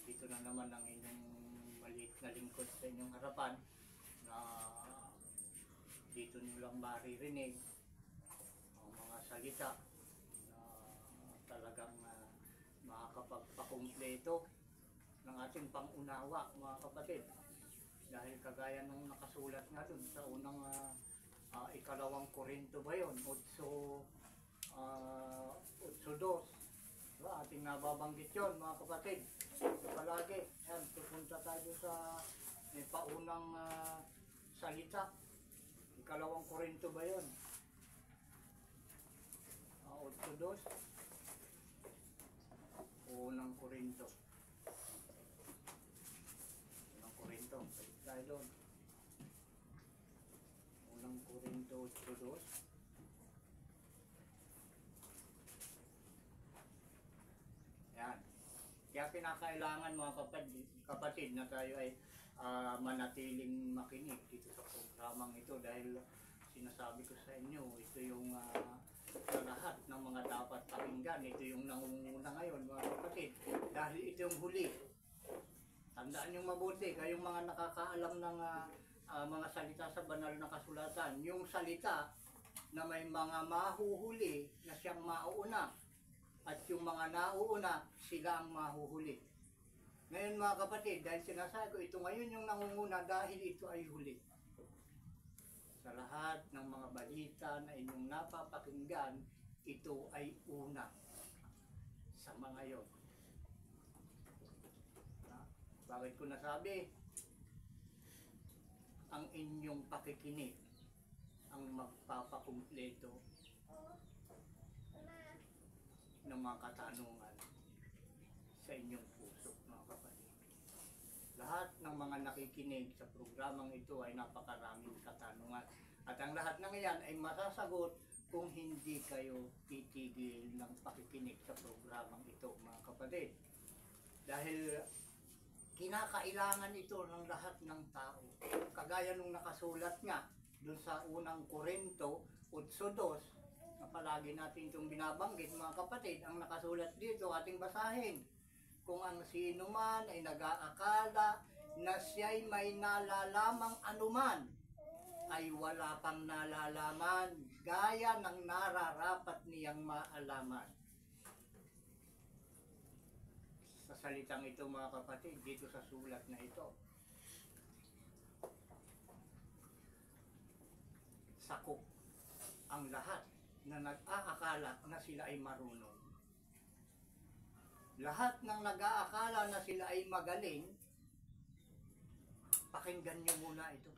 Dito na naman ang inyong maliit na lingkod sa inyong harapan na dito nyo lang maririnig ang mga salita na talagang makakapagpakumpleto ng ating pangunawa, mga kapatid. Dahil kagaya nung nakasulat nga dun sa unang ikalawang Korinto ba yun? 8:2. Diba? Ating nababanggit yun, mga kapatid. So, palagi, yan, pupunta tayo sa paunang salita. Ikalawang Korinto ba yun? 8:2. Unang Korinto. Unang Korinto. Balik tayo doon. Unang Korinto 8:2. Yan. Kaya kinakailangan, mga kapatid na tayo ay manatiling makinig dito sa programang ito dahil sinasabi ko sa inyo, ito yung sa lahat ng mga dapat pakinggan. Ito yung nangunguna ngayon, mga kapatid, dahil ito yung huli. Tandaan yung mabuti, kayong mga nakakaalam ng mga salita sa banal na kasulatan, yung salita na may mga mahuhuli na siyang mauuna. At yung mga nauuna, sila ang mahuhuli. Ngayon, mga kapatid, dahil sinasabi ko, ito ngayon yung nangunguna dahil ito ay huli. Sa lahat ng mga balita na inyong napapakinggan, ito ay una sa mga yon. Bakit ko nasabi? Ang inyong pakikinig ang magpapakumpleto ng mga katanungan sa inyong puso, mga kapatid. Lahat ng mga nakikinig sa programang ito ay napakaraming katanungan. At ang lahat ng iyan ay masasagot kung hindi kayo titigil ng pakikinig sa programang ito, mga kapatid. Dahil kinakailangan ito ng lahat ng tao. Kagaya nung nakasulat nga doon sa unang Korinto 8:2, na palagi natin itong binabanggit, mga kapatid, ang nakasulat dito ating basahin. Kung ang sino man ay nag-aakala na siya'y may nalalamang anuman, ay wala pang nalalaman, gaya ng nararapat niyang maalaman. Sa salitang ito, mga kapatid, dito sa sulat na ito, sakop ang lahat na nag-aakala na sila ay marunong. Lahat ng nag-aakala na sila ay magaling, pakinggan nyo muna ito.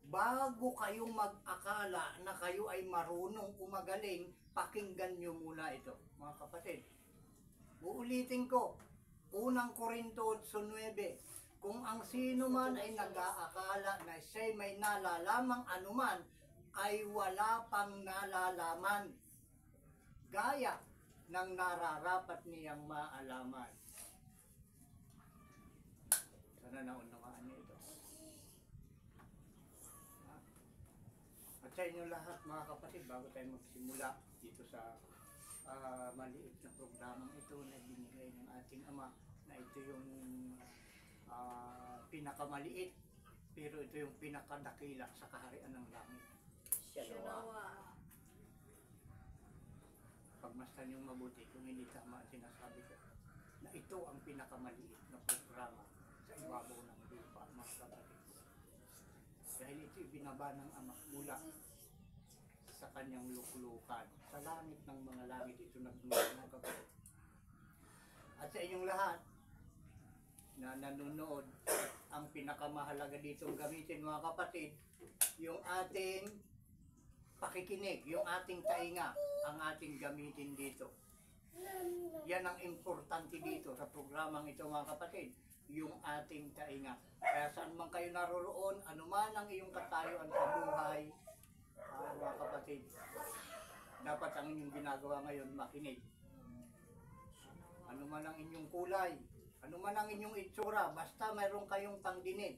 Bago kayong mag-akala na kayo ay marunong o magaling, pakinggan nyo muna ito, mga kapatid. Uulitin ko, unang Korinto 8:9, kung ang sino man ay nag-aakala na siya'y may nalalamang anuman, ay wala pang nalalaman, gaya ng nararapat niyang maalaman. Sana naunawaan niyo ito. At sa inyo lahat, mga kapatid, bago tayo magsimula dito sa maliit na programang ito na binigay ng ating Ama, na ito yung pinakamaliit, pero ito yung pinakadakila sa kaharian ng langit. Shalawa. Pagmasdan yung mabuti kung hindi tama ang sinasabi ko, na ito ang pinakamaliit na programa sa ibabaw ng lupa, mga kapatid. Dahil ito ibinaba ng Ama mula sa kanyang luklukan. Sa langit ng mga langit ito nagmula, mga kapatid. At sa inyong lahat na nanonood, ang pinakamahalaga dito gamitin, mga kapatid, yung ating pakikinig, yung ating tainga, ang ating gamitin dito. Yan ang importante dito sa programang ito, mga kapatid, yung ating tainga. Kaya saan man kayo naroroon, anuman ang iyong katayuan sa buhay, mga kapatid, dapat ang inyong ginagawa ngayon, makinig. Anuman ang inyong kulay, anuman ang inyong itsura, basta mayroon kayong pangdinig.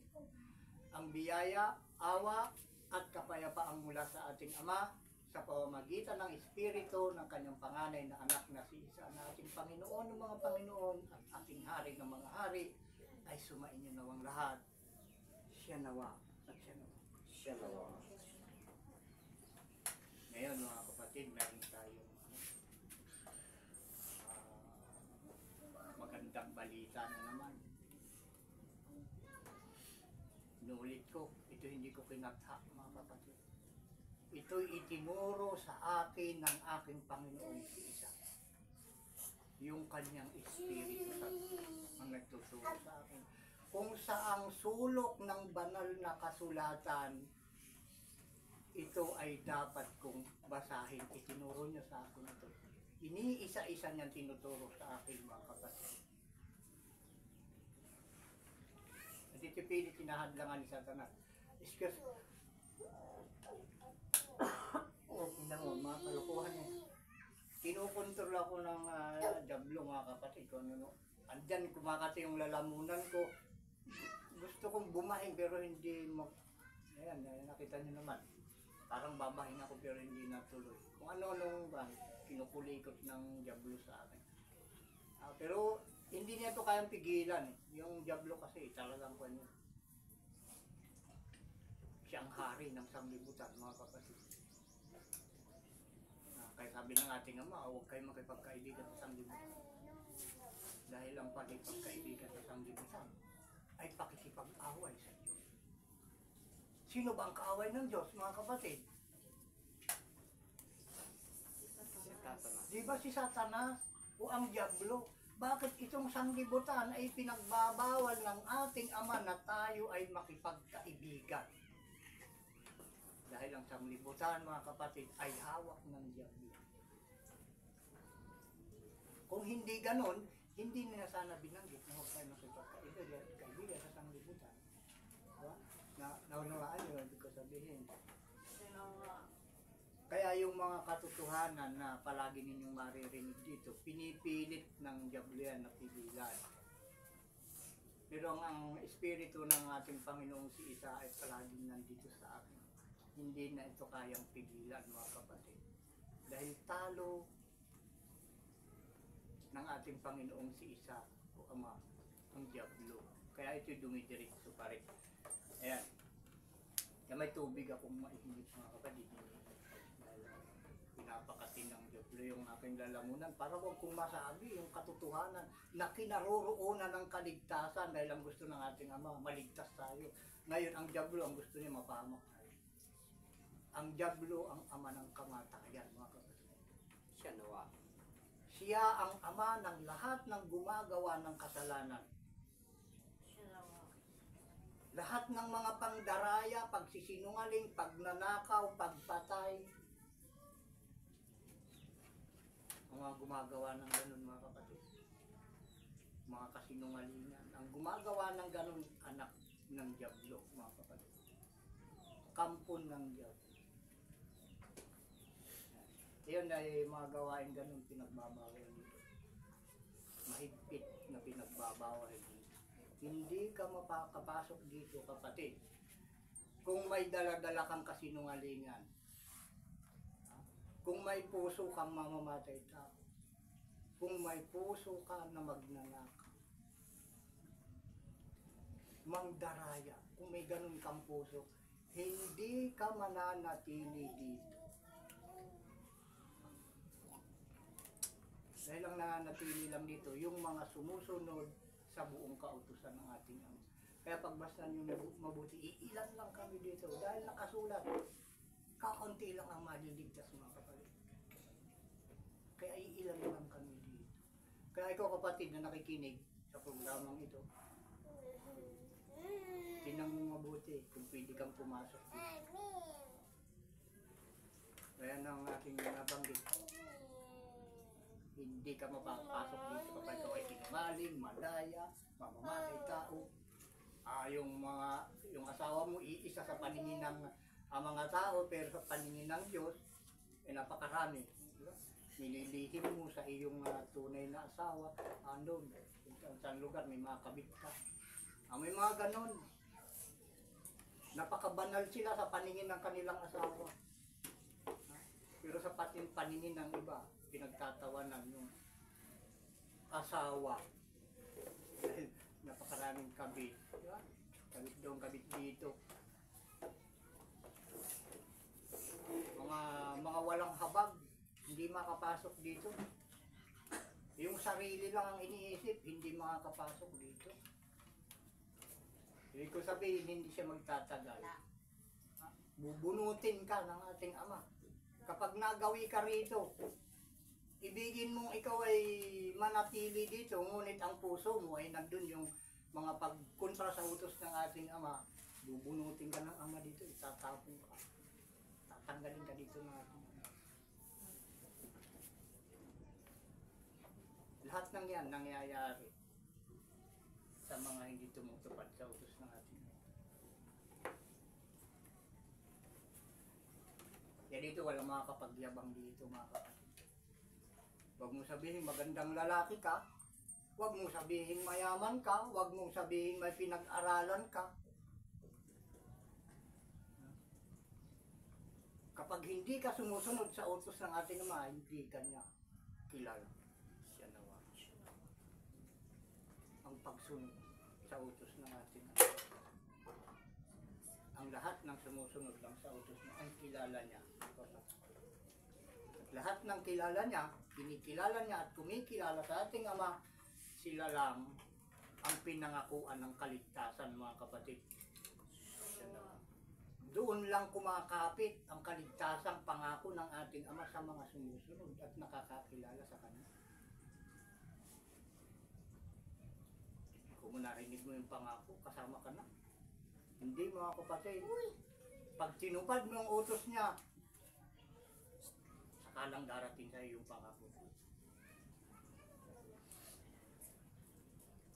Ang biyaya, awa, at kapayapaang mula sa ating Ama, sa pamamagitan ng Espiritu ng kanyang panganay na anak na si Isa na ating Panginoon ng mga Panginoon at ating Hari ng mga Hari, ay sumainyo nawang lahat. Siya nawa at siya nawa. Siya nawa. Ngayon mga kapatid, meron tayong magandang balita na naman. Inuulit ko, ito hindi ko kinatha mga kapatid. Ito'y itinuro sa akin ng aking Panginoong si Isa. Yung kanyang Espiritu ang nagtuturo sa akin. Kung saang sulok ng banal na kasulatan, ito ay dapat kong basahin. Itinuro niya sa akin ito. Iniisa-isa niyang tinuturo sa akin mga kapatid. At ito pilit tinahadlangan ni Satanas. Excuse me. Tingnan mo, mga kalukuhan eh. Kinukontrol ako ng Diablo mga kapatid ko. Ano, andyan kumakati yung lalamunan ko. Gusto kong bumahin pero hindi ayan, nakita niyo naman. Parang babahin ako pero hindi natuloy. Kung ano-anong kinukulikot ng Diablo sa akin. Pero hindi niya ito kayang pigilan eh. Yung Diablo kasi talagang kanya. Siyang hari ng sanglibutan mga kapatid. Kaya sabi ng ating Ama, huwag kayo makipagkaibigan sa sanglibutan. Dahil ang pakipagkaibigan sa sanglibutan ay pakikipag-away sa Diyos. Sino ba ang kaaway ng Diyos, mga kapatid? Si Satanas. Di ba si Satanas o ang Diablo? Bakit itong sanglibutan ay pinagbabawal ng ating Ama na tayo ay makipagkaibigan? Dahil ang sanglibutan, mga kapatid, ay hawak ng Diablo. Kung hindi ganon, hindi nila sana binanggit na huwag tayo makipagkaibigan sa sanglibutan. Diba? Naunawaan nyo, hindi ko sabihin. Kaya yung mga katotohanan na palagi ninyong maririnig dito, pinipilit ng Diablo yan na pigilan. Pero ang Espiritu ng ating Panginoong si Isa ay palaging nandito sa akin. Hindi na ito kayang pigilan mga kapatid. Dahil talo ng ating Panginoong si Isa o Ama, ang Diablo. Kaya ito'y dumidiretso pa rin. Ayan. Kaya may tubig akong maihigit mga kapatid. Dahil pinapakatin ng Diablo yung aking lalamunan para huwag kong masabi yung katotohanan na kinaroroonan ng kaligtasan dahil ang gusto ng ating Ama, maligtas tayo. Ngayon, ang Diablo, ang gusto niya mapahamak tayo. Ang Diablo ang ama ng kamatayan, mga kapatid. Siya nawa. Siya ang ama ng lahat ng gumagawa ng kasalanan. Lahat ng mga pangdaraya, pagsisinungaling, pagnanakaw, pagpatay. Ang mga gumagawa ng ganun, mga kapatid. Mga kasinungalingan. Ang gumagawa ng ganun, anak ng Diablo, mga kapatid. Kampon ng Diablo. Yun ay mga gawain ganun pinagbabawal dito. Mahigpit na pinagbabawal dito. Hindi ka mapakapasok dito, kapatid. Kung may dala-dala kang kasinungalingan. Kung may puso kang mamamatay tao. Kung may puso ka na magnanakaw. Mangdaraya. Kung may ganun kang puso, hindi ka mananatili dito. Dahil ang nananatili lang dito, yung mga sumusunod sa buong kautusan ng ating Ama. Kaya pagbastan nyo mabuti, iilan lang kami dito. Dahil nakasulat, kakunti lang ang maliligtas mga kapatid. Kaya iilan lang kami dito. Kaya ikaw kapatid na nakikinig sa programang ito, tinang mo mabuti kung pwede kang pumasok dito. Kaya ang aking nabanggit, hindi ka mapapasok dito kapag ikaw ay sinungaling, malaya, mamamatay tao. Yung asawa mo iisa sa paningin ng mga tao, pero sa paningin ng Diyos, napakarami. Diba? Nililihim mo sa iyong tunay na asawa, sa lugar may mga kabit ka. May mga ganon. Napakabanal sila sa paningin ng kanilang asawa. Pero sa paningin ng iba, pinagtatawanan yung asawa. Dahil napakaraming kabit. Diba? Kabit doon, kabit dito. Mga walang habag, hindi makapasok dito. Yung sarili lang ang iniisip, hindi makakapasok dito. Ibig ko sabihin, hindi siya magtatagal. Bubunutin ka ng ating Ama. Kapag nagawi ka rito, ibigin mong ikaw ay manatili dito, ngunit ang puso mo ay nandun yung mga pagkontra sa utos ng ating Ama. Bubunutin ka ng Ama dito, itatapon ka. Tatanggalin ka dito ng ating Ama. Lahat ng yan nangyayari sa mga hindi tumutupad sa utos ng ating Ama. Kaya dito walang makakapagyabang dito, mga kapatid. Huwag mong sabihin magandang lalaki ka, huwag mong sabihin mayaman ka, huwag mong sabihin may pinag-aralan ka. Kapag hindi ka sumusunod sa utos ng ating Ama, hindi ka niya kilala. Siya nawa. Ang pagsunod sa utos ng ating Ama. Ang lahat ng sumusunod lang sa utos niya, ang kilala niya. At lahat ng kilala niya, kinikilala niya at kumikilala sa ating Ama, sila lang ang pinangakuan ng kaligtasan, mga kapatid. Doon lang kumakapit ang kaligtasang pangako ng ating Ama sa mga sumusunod at nakakakilala sa Kanya. Kung narinig mo yung pangako, kasama ka na. Hindi, mga kapatid. Pag tinupad mo ang utos niya, saka lang darating sa'yo yung pangako.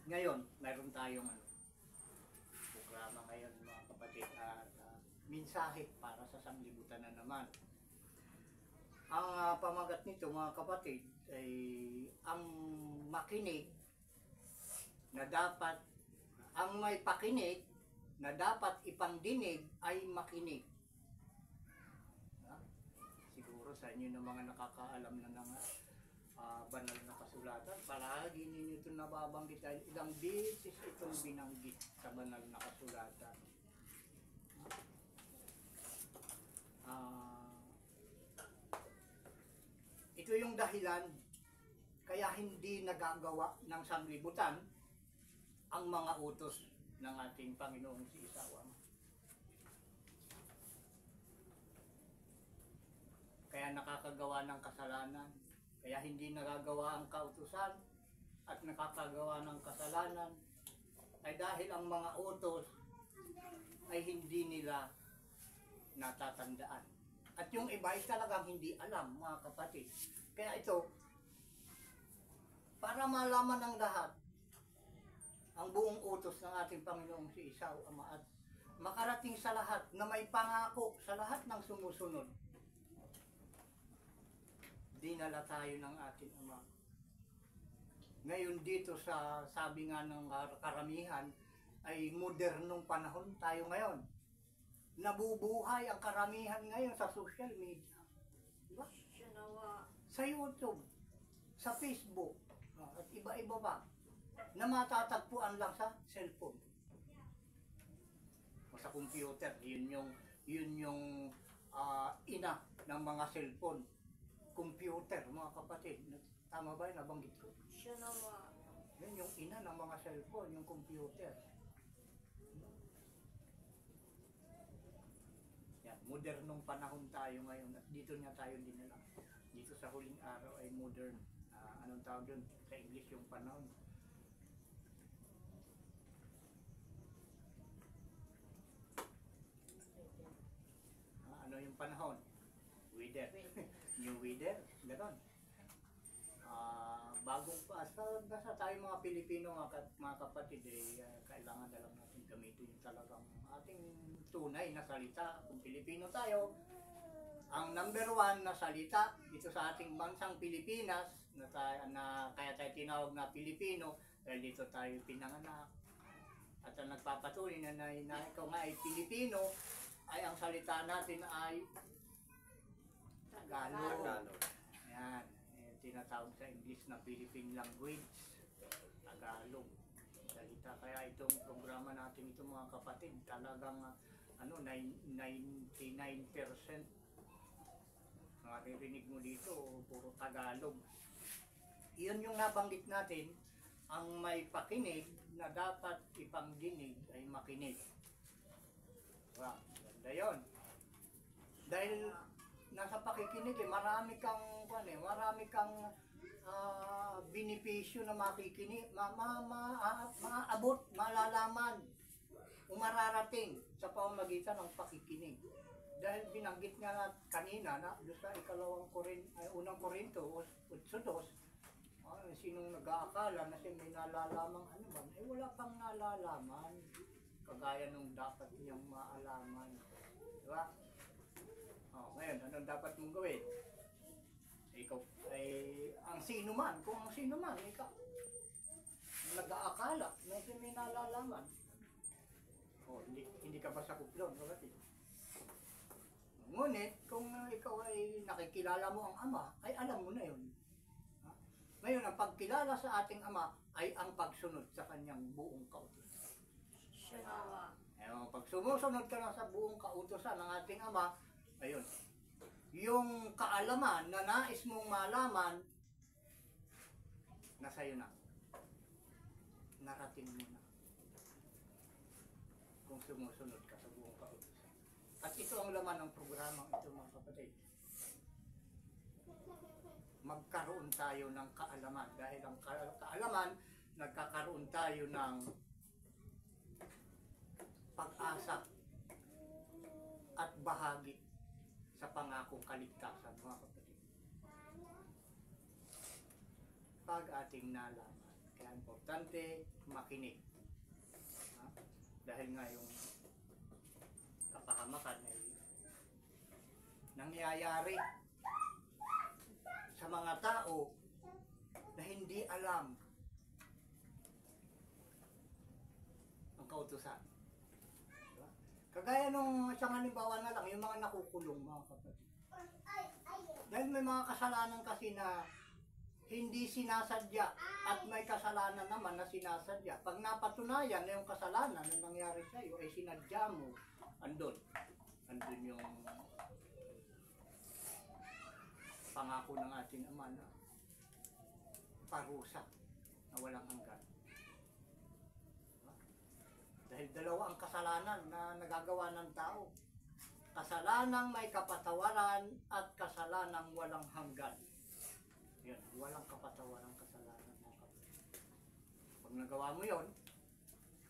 Ngayon, mayroon tayong programa ngayon, mga kapatid, at mensahe para sa sanglibutan na naman. Ang pamagat nito, mga kapatid, ay ang makinig na dapat, ang may pakinig na dapat ipangdinig ay makinig. Siguro sa inyo ng mga nakakaalam na ng banal na kasulatan, palagi ninyo ito nababanggit dahil ilang beses itong binanggit sa banal na kasulatan. Ito yung dahilan kaya hindi nagagawa ng sanglibutan ang mga utos ng ating Panginoong si Isawa. Kaya nakakagawa ng kasalanan, kaya hindi nagagawa ang kautusan at nakakagawa ng kasalanan ay dahil ang mga utos ay hindi nila natatandaan. At yung iba ay talagang hindi alam, mga kapatid. Kaya ito, para malaman ng lahat ang buong utos ng ating Panginoong si Isaw Ama at makarating sa lahat na may pangako sa lahat ng sumusunod, dinala tayo ng ating Ama. Ngayon dito sa sabi nga ng karamihan ay modernong panahon tayo ngayon. Nabubuhay ang karamihan ngayon sa social media. Diba? Sa YouTube, sa Facebook, at iba-iba ba na matatagpuan lang sa cellphone o sa computer. Yun yung ina ng mga cellphone, computer, mga kapatid. Tama ba yun? Nabanggit ko? Siya nawa. Yun yung ina ng mga cellphone, yung computer. Yan, modernong panahon tayo ngayon at dito nga tayo dinala. Dito sa huling araw ay modern. Anong tawag doon? Sa English yung panahon. Ano yung panahon? Weather. New weather. Ganon. Bagong basta tayo mga Pilipino, mga kapatid, kailangan na lang natin gamitin yung talagang ating tunay na salita. Kung Pilipino tayo, ang number one na salita dito sa ating bansang Pilipinas, na kaya tayo tinawag na Pilipino, dahil dito tayo pinanganak. At ang nagpapatuloy na ikaw nga ay Pilipino, ay ang salita natin ay Tagalog. Tagalog. Yan, tinatawag sa English na Philippine language. Tagalog. Salita. Kaya itong programa natin ito mga kapatid, talagang 99% maririnig mo dito, puro Tagalog. Iyon yung nabanggit natin, ang may pakinig na dapat ipangdinig ay makinig. Diba? Ganda yun. Dahil nasa pakikinig marami kang benepisyo na makikinig, maaabot, malalaman, umararating sa pamamagitan ng pakikinig. Dahil binanggit nga kanina na doon sa unang Korinto 8:2, sinong nag-aakala na siya may nalalamang anuman, wala pang nalalaman kagaya nung dapat niyang maalaman. Diba? Ngayon, anong dapat mong gawin? Ikaw ay ang sino man, kung ang sino man, ikaw nag-aakala na siya may nalalaman. Hindi ka ba sakop doon, kapatid? Ngunit, kung ikaw ay nakikilala mo ang Ama, ay alam mo na yun. Ngayon, ang pagkilala sa ating Ama ay ang pagsunod sa kanyang buong kautusan. Pag sumusunod ka na sa buong kautusan ng ating Ama, ayun, yung kaalaman na nais mong malaman, nasa iyo na. Narating mo na. Kung sumusunod ka sa buong kautusan. At ito ang laman ng programang ito, mga kapatid. Magkaroon tayo ng kaalaman. Dahil ang kaalaman, nagkakaroon tayo ng pag-asa at bahagi sa pangakong kaligtasan, mga kapatid. Pag ating nalaman, kaya importante makinig. Dahil nga yung kapahamakan ay nangyayari sa mga tao na hindi alam ang kautusan. Diba? Kagaya nung isang halimbawa na lang, yung mga nakukulong, mga kapatid. Dahil may mga kasalanan kasi na hindi sinasadya at may kasalanan naman na sinasadya. Pag napatunayan na yung kasalanan na nangyari sa iyo ay sinadya mo, andun yung pangako ng ating Ama na parusa na walang hanggan. Dahil dalawa ang kasalanan na nagagawa ng tao. Kasalanang may kapatawaran at kasalanang walang hanggan. Yan, walang kapatawaran kasalanan, mga kapatid. Pag nagawa mo yon,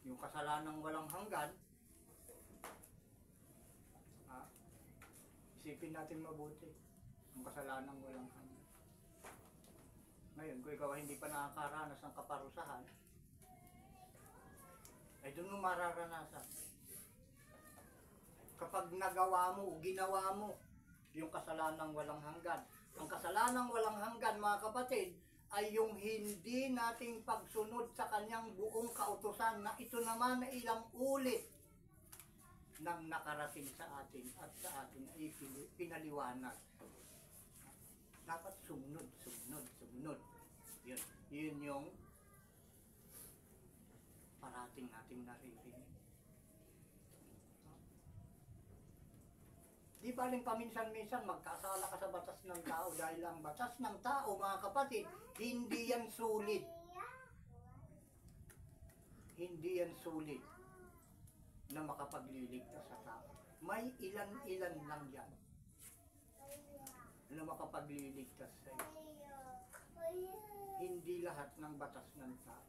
yung kasalanang walang hanggan, isipin natin mabuti ang kasalanang walang hanggan. Ngayon, kung ikaw hindi pa nakakaranas ng kaparusahan, ay doon mo mararanasan. Kapag nagawa mo, ginawa mo yung kasalanang walang hanggan. Ang kasalanang walang hanggan, mga kapatid, ay yung hindi nating pagsunod sa kanyang buong kautusan na ito naman na ilang ulit nang nakarating sa atin at sa atin ay pinaliwanag. Dapat sumunod. Yun yung parating nating naririnig. Di baling paminsan-minsan magkasala ka sa batas ng tao dahil ang batas ng tao, mga kapatid, hindi yan sulit. Hindi yan sulit na makapagliligtas sa tao. May ilan-ilan lang yan na makapagliligtas sa iyo. Hindi lahat ng batas ng tao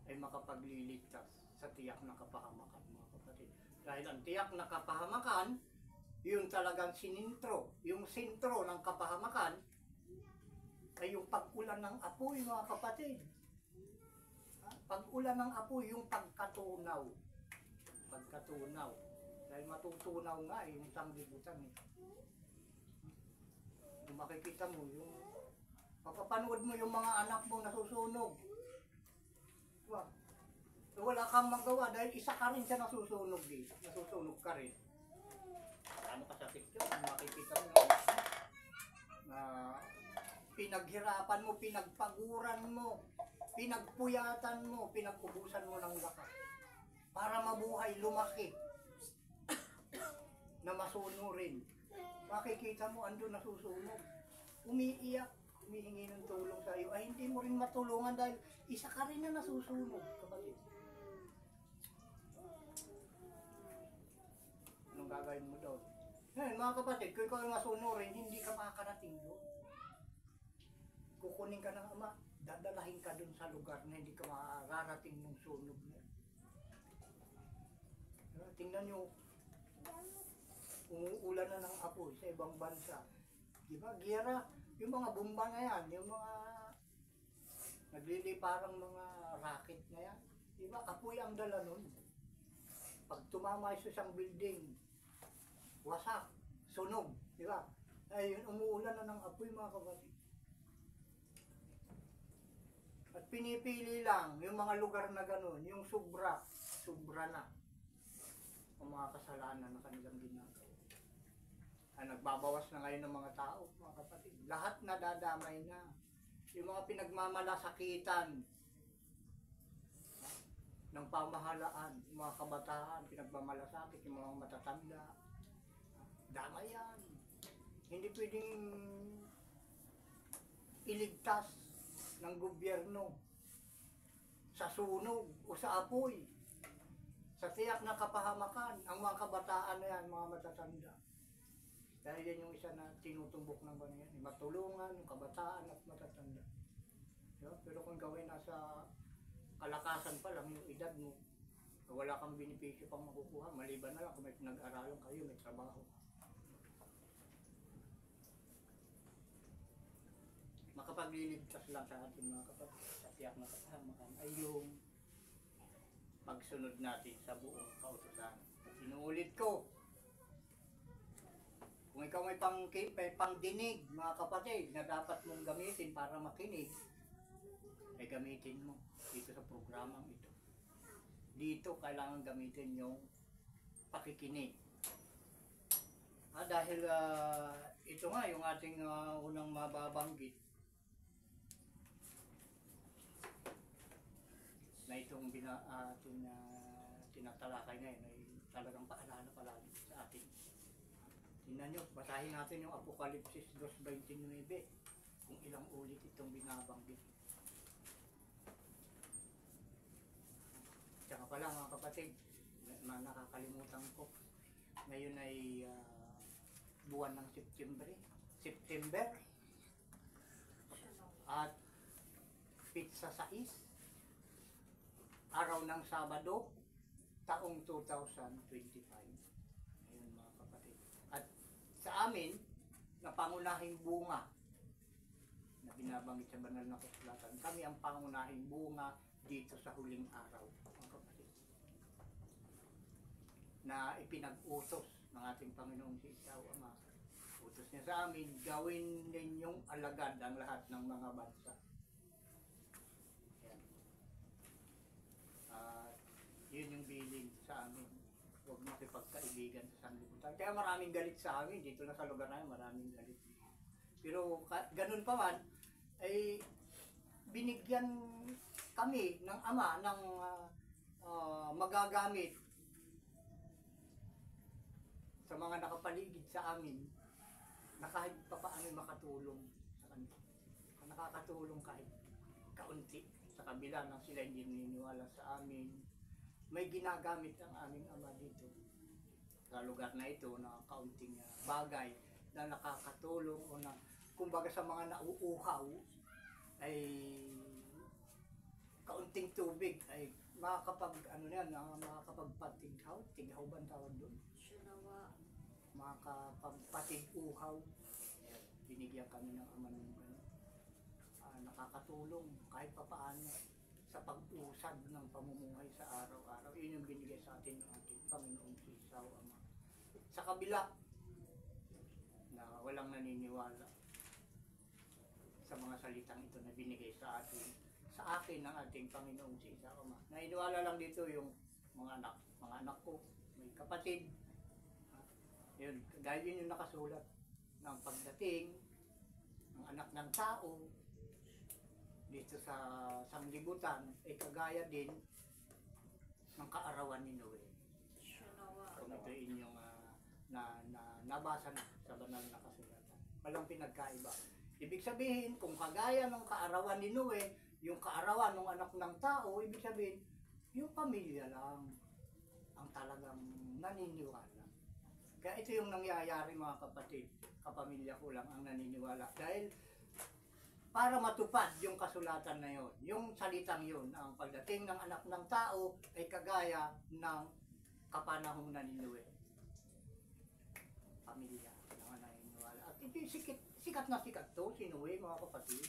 ay makapagliligtas sa tiyak na kapahamakan, mga kapatid. Dahil ang tiyak na kapahamakan, yung talagang sinintro, yung sintro ng kapahamakan, ay yung pag-ulan ng apoy, mga kapatid. Pag-ulan ng apoy, yung pagkatunaw. Pagkatunaw. Dahil matutunaw nga yung sanglibutan. Kung makikita mo, yung papapanood mo yung mga anak mo nasusunog. Diba? Wala kang magawa dahil isa ka rin siya nasusunog eh. Nasusunog ka rin. gaano kasakit yun. Makikita mo yung anak mo na pinaghirapan mo, pinagpaguran mo, pinagpuyatan mo, pinagkubusan mo ng lakas para mabuhay, lumaki na masunurin. Makikita mo andun nasusunog, umiiyak, humihingi ng tulong sa iyo, ay hindi mo rin matulungan dahil isa ka rin na nasusunog, kapatid. Anong gagawin mo doon? Ngayon mga kapatid, kung ikaw yung masunurin, hindi ka makakarating doon. Kukunin ka ng Ama, dadalahin ka doon sa lugar na hindi ka makakarating ng sunog na. Tingnan nyo, umuulan na ng apoy sa ibang bansa. Diba? Giyera, yung mga bomba na yan, yung mga nagliliparang mga rocket na yan. Diba? Apoy ang dala nun. Pag tumama sa isang building, wasak, sunog. Diba? Ay, umuulan na ng apoy mga kapatid. At pinipili lang yung mga lugar na gano'n, yung sobra na ang mga kasalanan na kanilang ginagawa. Nagbabawas na ngayon ng mga tao, mga kapatid. Lahat nadadamay na. Yung mga pinagmamalasakitan ng pamahalaan, yung mga kabataan, pinagmamalasakit, yung mga matatanda. Damay yan. Hindi pwedeng iligtas ng gobyerno sa sunog o sa apoy. Sa tiyak na kapahamakan, ang mga kabataan na yan, mga matatanda. Dahil yan yung isa na tinutumbok ng banyan, matulungan, yung kabataan at matatanda. Diba? Pero kung gawin nasa kalakasan pa lang yung edad mo, wala kang benepisyo pang makukuha, maliban na lang kung may pinag-aralan kayo, may trabaho. Makapagliligtas lang sa ating mga kapatid sa tiyak na kapahamakan ay yung pagsunod natin sa buong kautusan. Inuulit ko, kung ikaw may pangdinig, mga kapatid, na dapat mong gamitin para makinig, ay gamitin mo dito sa programang ito. Dito kailangan gamitin yung pakikinig. Dahil ito nga yung ating unang mababanggit na itong tinatalakay ngayon ay talagang paalala palagi sa atin. Tingnan nyo, basahin natin yung Apokalipsis 2:29 kung ilang ulit itong binabanggit. Tsaka pala mga kapatid, nakakalimutan ko, ngayon ay buwan ng September at pizza 6, araw ng Sabado, taong 2025. Ayun mga kapatid. At sa amin, na pangunahing bunga na binabanggit sa banal na kasulatan, kami ang pangunahing bunga dito sa huling araw, mga kapatid, na ipinag-utos ng ating Panginoong si Isaw Ama. Utos niya sa amin, gawin ninyong alagad ang lahat ng mga bansa. Yun yung bilin sa amin. Huwag makipagkaibigan sa sanlibutan. Kaya maraming galit sa amin. Dito na sa lugar namin, maraming galit. Pero ganun pa man, ay binigyan kami ng Ama ng magagamit sa mga nakapaligid sa amin na kahit pa paano makatulong sa kanila. Nakakatulong kahit kaunti sa kabila ng sila hindi naniniwala sa amin. May ginagamit ang aming Ama dito sa lugar na ito na kaunting bagay na nakakatulong o na kumbaga sa mga nauuhaw ay kaunting tubig ay makakapagpatighaw, tighaw ba ang tawag doon? Makakapagpatig-uhaw. Binigyan kami ng Ama ng nakakatulong kahit papaano sa pag-usad ng pamumuhay sa araw-araw. Yun yung binigay sa atin ng ating Panginoong si Isaw Ama. Sa kabila na walang naniniwala sa mga salitang ito na binigay sa akin ng ating Panginoong si Isaw Ama. Nainiwala lang dito yung mga anak ko, may kapatid, Yun, dahil yun yung nakasulat ng pagdating ng anak ng tao dito sa sanglibutan ay kagaya din ng kaarawan ni Noe. Kung ito inyong nabasa na sa banal na kasulatan. Walang pinagkaiba. Ibig sabihin, kung kagaya ng kaarawan ni Noe, yung kaarawan ng anak ng tao, ibig sabihin, yung pamilya lang ang talagang naniniwala. Kaya ito yung nangyayari mga kapatid, kapamilya ko lang ang naniniwala. Dahil para matupad yung kasulatan na yun, yung salitang yun, ang pagdating ng anak ng tao ay kagaya ng kapanahong naniniwi. Pamilya na naniniwala. At ito yung sikat na sikat to, si Noe mga kapatid.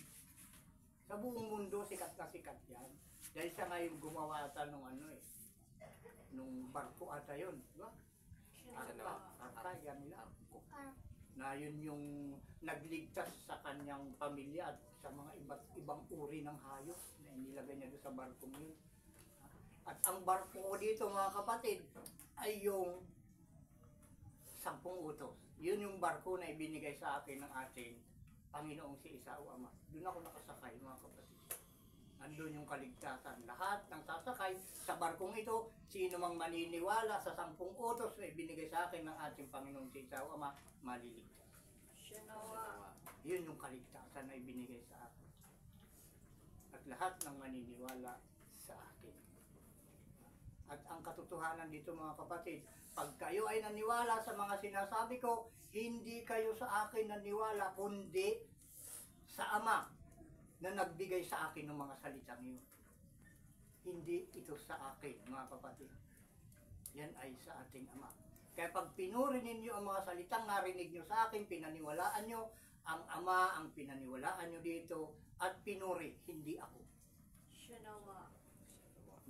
Sa buong mundo, sikat na sikat yan. Dahil siya ngayon gumawa ata nung nung barko ata yun, di ba? Arka, yan nila. Na yun yung nagligtas sa kanyang pamilya at sa mga ibang uri ng hayop na inilagay niya doon sa barkong yun. At ang barko ko dito mga kapatid ay yung 10 utos. Yun yung barko na ibinigay sa akin ng ating Panginoong si Isao Ama. Doon ako nakasakay mga kapatid. Andun yung kaligtasan. Lahat ng sasakay sa barkong ito, sino mang maniniwala sa 10 utos na ibinigay sa akin ng ating Panginoong si Isao Ama, maliligtas. Yun yung kaligtasan na ibinigay sa akin. At lahat ng maniniwala sa akin. At ang katotohanan dito mga kapatid, pag kayo ay naniwala sa mga sinasabi ko, hindi kayo sa akin naniwala, kundi sa Ama na nagbigay sa akin ng mga salitang yun. Hindi ito sa akin mga kapatid. Yan ay sa ating Ama. Kaya pag pinuri ninyo ang mga salitang narinig nyo sa akin, pinaniwalaan nyo, ang Ama ang pinaniwalaan nyo dito, at pinuri, hindi ako.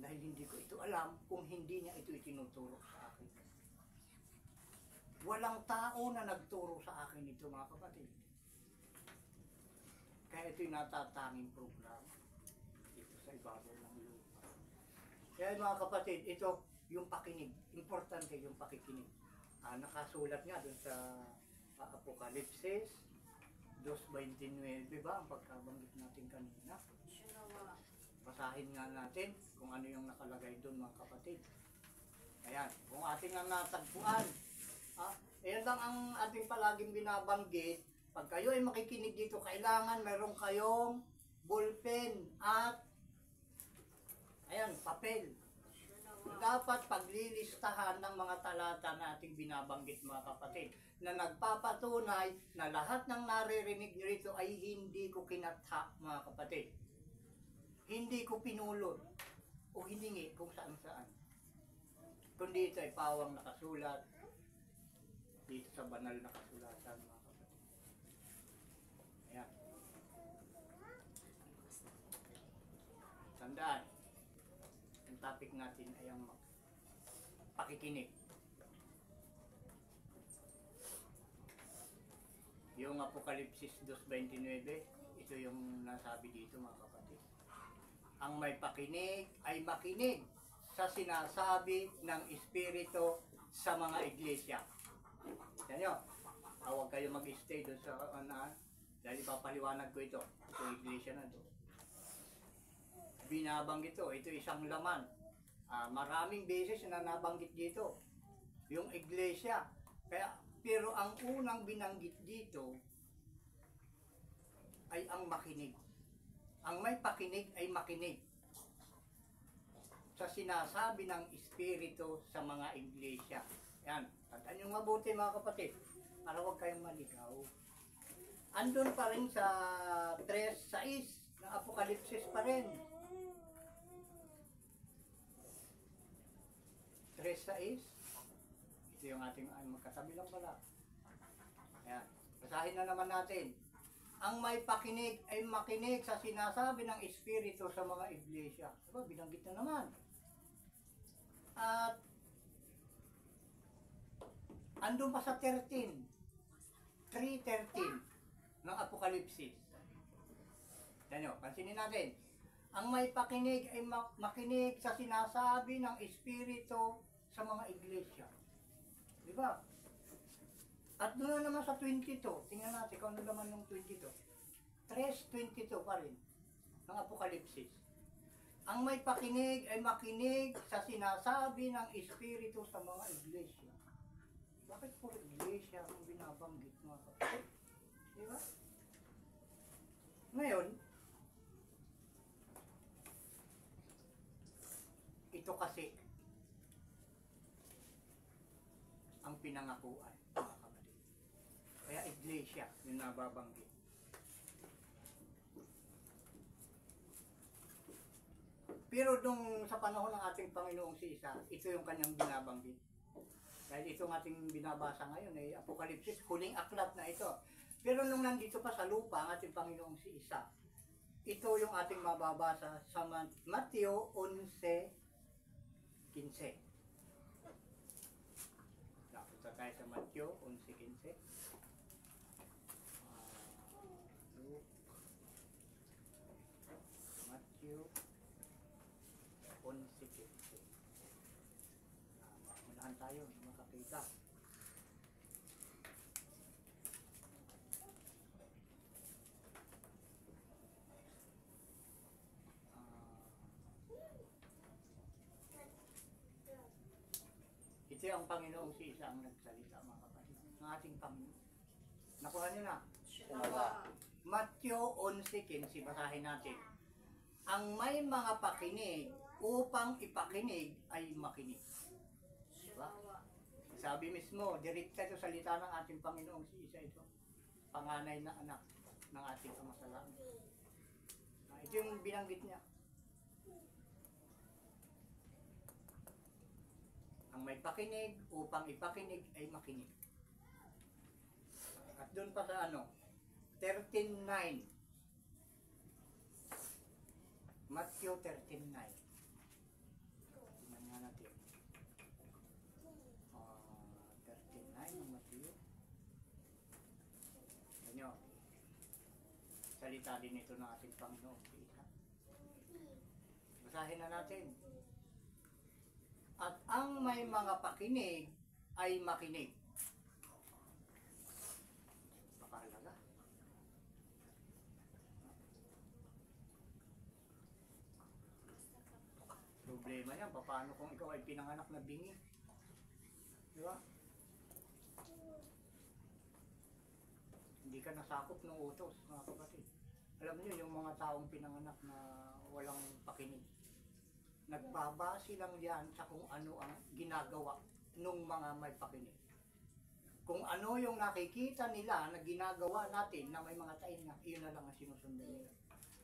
Dahil hindi ko ito alam kung hindi niya ito itinuturo sa akin. Walang tao na nagturo sa akin ito mga kapatid. Kaya ito'y natatanging programa dito sa ibabaw ng lupa. Kaya mga kapatid, ito yung pakinig. Importante yung pakikinig. Nakasulat nga dun sa Apokalipsis 2:29 ba ang pagkabanggit natin kanina. Basahin nga natin kung ano yung nakalagay doon mga kapatid. Ayan, kung ating ang natagpuan. Ayan lang ang ating palaging binabanggit. Pag kayo ay makikinig dito, kailangan meron kayong ballpen at ayan, papel. Dapat paglilistahan ng mga talata na ating binabanggit mga kapatid na nagpapatunay na lahat ng naririnig nyo rito ay hindi ko kinatha mga kapatid. Hindi ko pinulot o hiningi kung saan saan. Kundi ito ay pawang nakasulat dito sa banal na kasulatan mga kapatid. Ayan. Tandaan, ang topic natin ay ang pakikinig. Yung Apokalipsis 2:29, ito yung nasabi dito mga kapatid. Ang may pakinig ay makinig sa sinasabi ng Espiritu sa mga iglesia. Yan nyo, huwag kayo mag-stay doon sa dahil ipapaliwanag ko ito. Itong iglesia na ito. Binabanggit ito isang laman. Maraming beses na nabanggit dito. Yung iglesia. Pero ang unang binanggit dito ay ang makinig. Ang may pakinig ay makinig sa sinasabi ng Espiritu sa mga iglesia. Yan, tandaan nyo mabuti mga kapatid, para huwag kayong maligaw. Andun pa rin sa 3:6 ng Apokalipsis pa rin. 3:6. Ito yung ating magkatabi lang pala. Ayan, basahin na naman natin. Ang may pakinig ay makinig sa sinasabi ng Espiritu sa mga iglesia. Diba, binanggit na naman. At andun pa sa 3:13 ng Apokalipsis. Yan nyo, pansinin natin. Ang may pakinig ay makinig sa sinasabi ng Espiritu sa mga iglesia. Diba? At doon na naman sa 22, tingnan natin kung ano naman yung 22. 3:22 pa rin ng Apokalipsis. Ang may pakinig ay makinig sa sinasabi ng Espiritu sa mga iglesia. Bakit puro iglesia ang binabanggit mga kapatid? Di ba? Ngayon, ito kasi ang pinangakuan mga kapatid. Kaya iglesia yung nababanggit. Pero nung sa panahon ng ating Panginoong si Isa, ito yung kanyang binabanggit. Dahil itong ating binabasa ngayon ay Apokalipsis, huling aklat na ito. Pero nung nandito pa sa lupa ang ating Panginoong si Isa, ito yung ating mababasa sa Mateo 11:15. Napunta tayo sa Mateo 11:15. Matthew 11:15. Unahan tayo, makakita. Ito ang Panginoong si Isa ang nagsalita mga kapatid. Ng ating Panginoon. Nakuha niyo na? Nawa. Matthew 11:15, basahin natin. Ang may mga pakinig upang ipakinig ay makinig. Diba? Sabi mismo, direkta ito salita ng ating Panginoong si Isa ito. Panganay na anak ng ating Ama sa langit. Ito yung binanggit niya. Ang may pakinig upang ipakinig ay makinig. At doon pa sa 13:9. Matthew 13:9. Tingnan nga natin. 13:9 ng Matthew. Ganyo. Salita din ito ng ating Panginoon. Basahin na natin. At ang may mga pakinig ay makinig. Napakahalaga. Problema yan, paano kung ikaw ay pinanganak na bingi? Di ba? Hindi ka nasakop ng utos, mga kapatid. Alam niyo, yung mga taong pinanganak na walang pakinig, nagbabase lang yan sa kung ano ang ginagawa ng mga may pakinig. Kung ano yung nakikita nila na ginagawa natin na may mga tainga, iyon na lang ang sinusundan nila.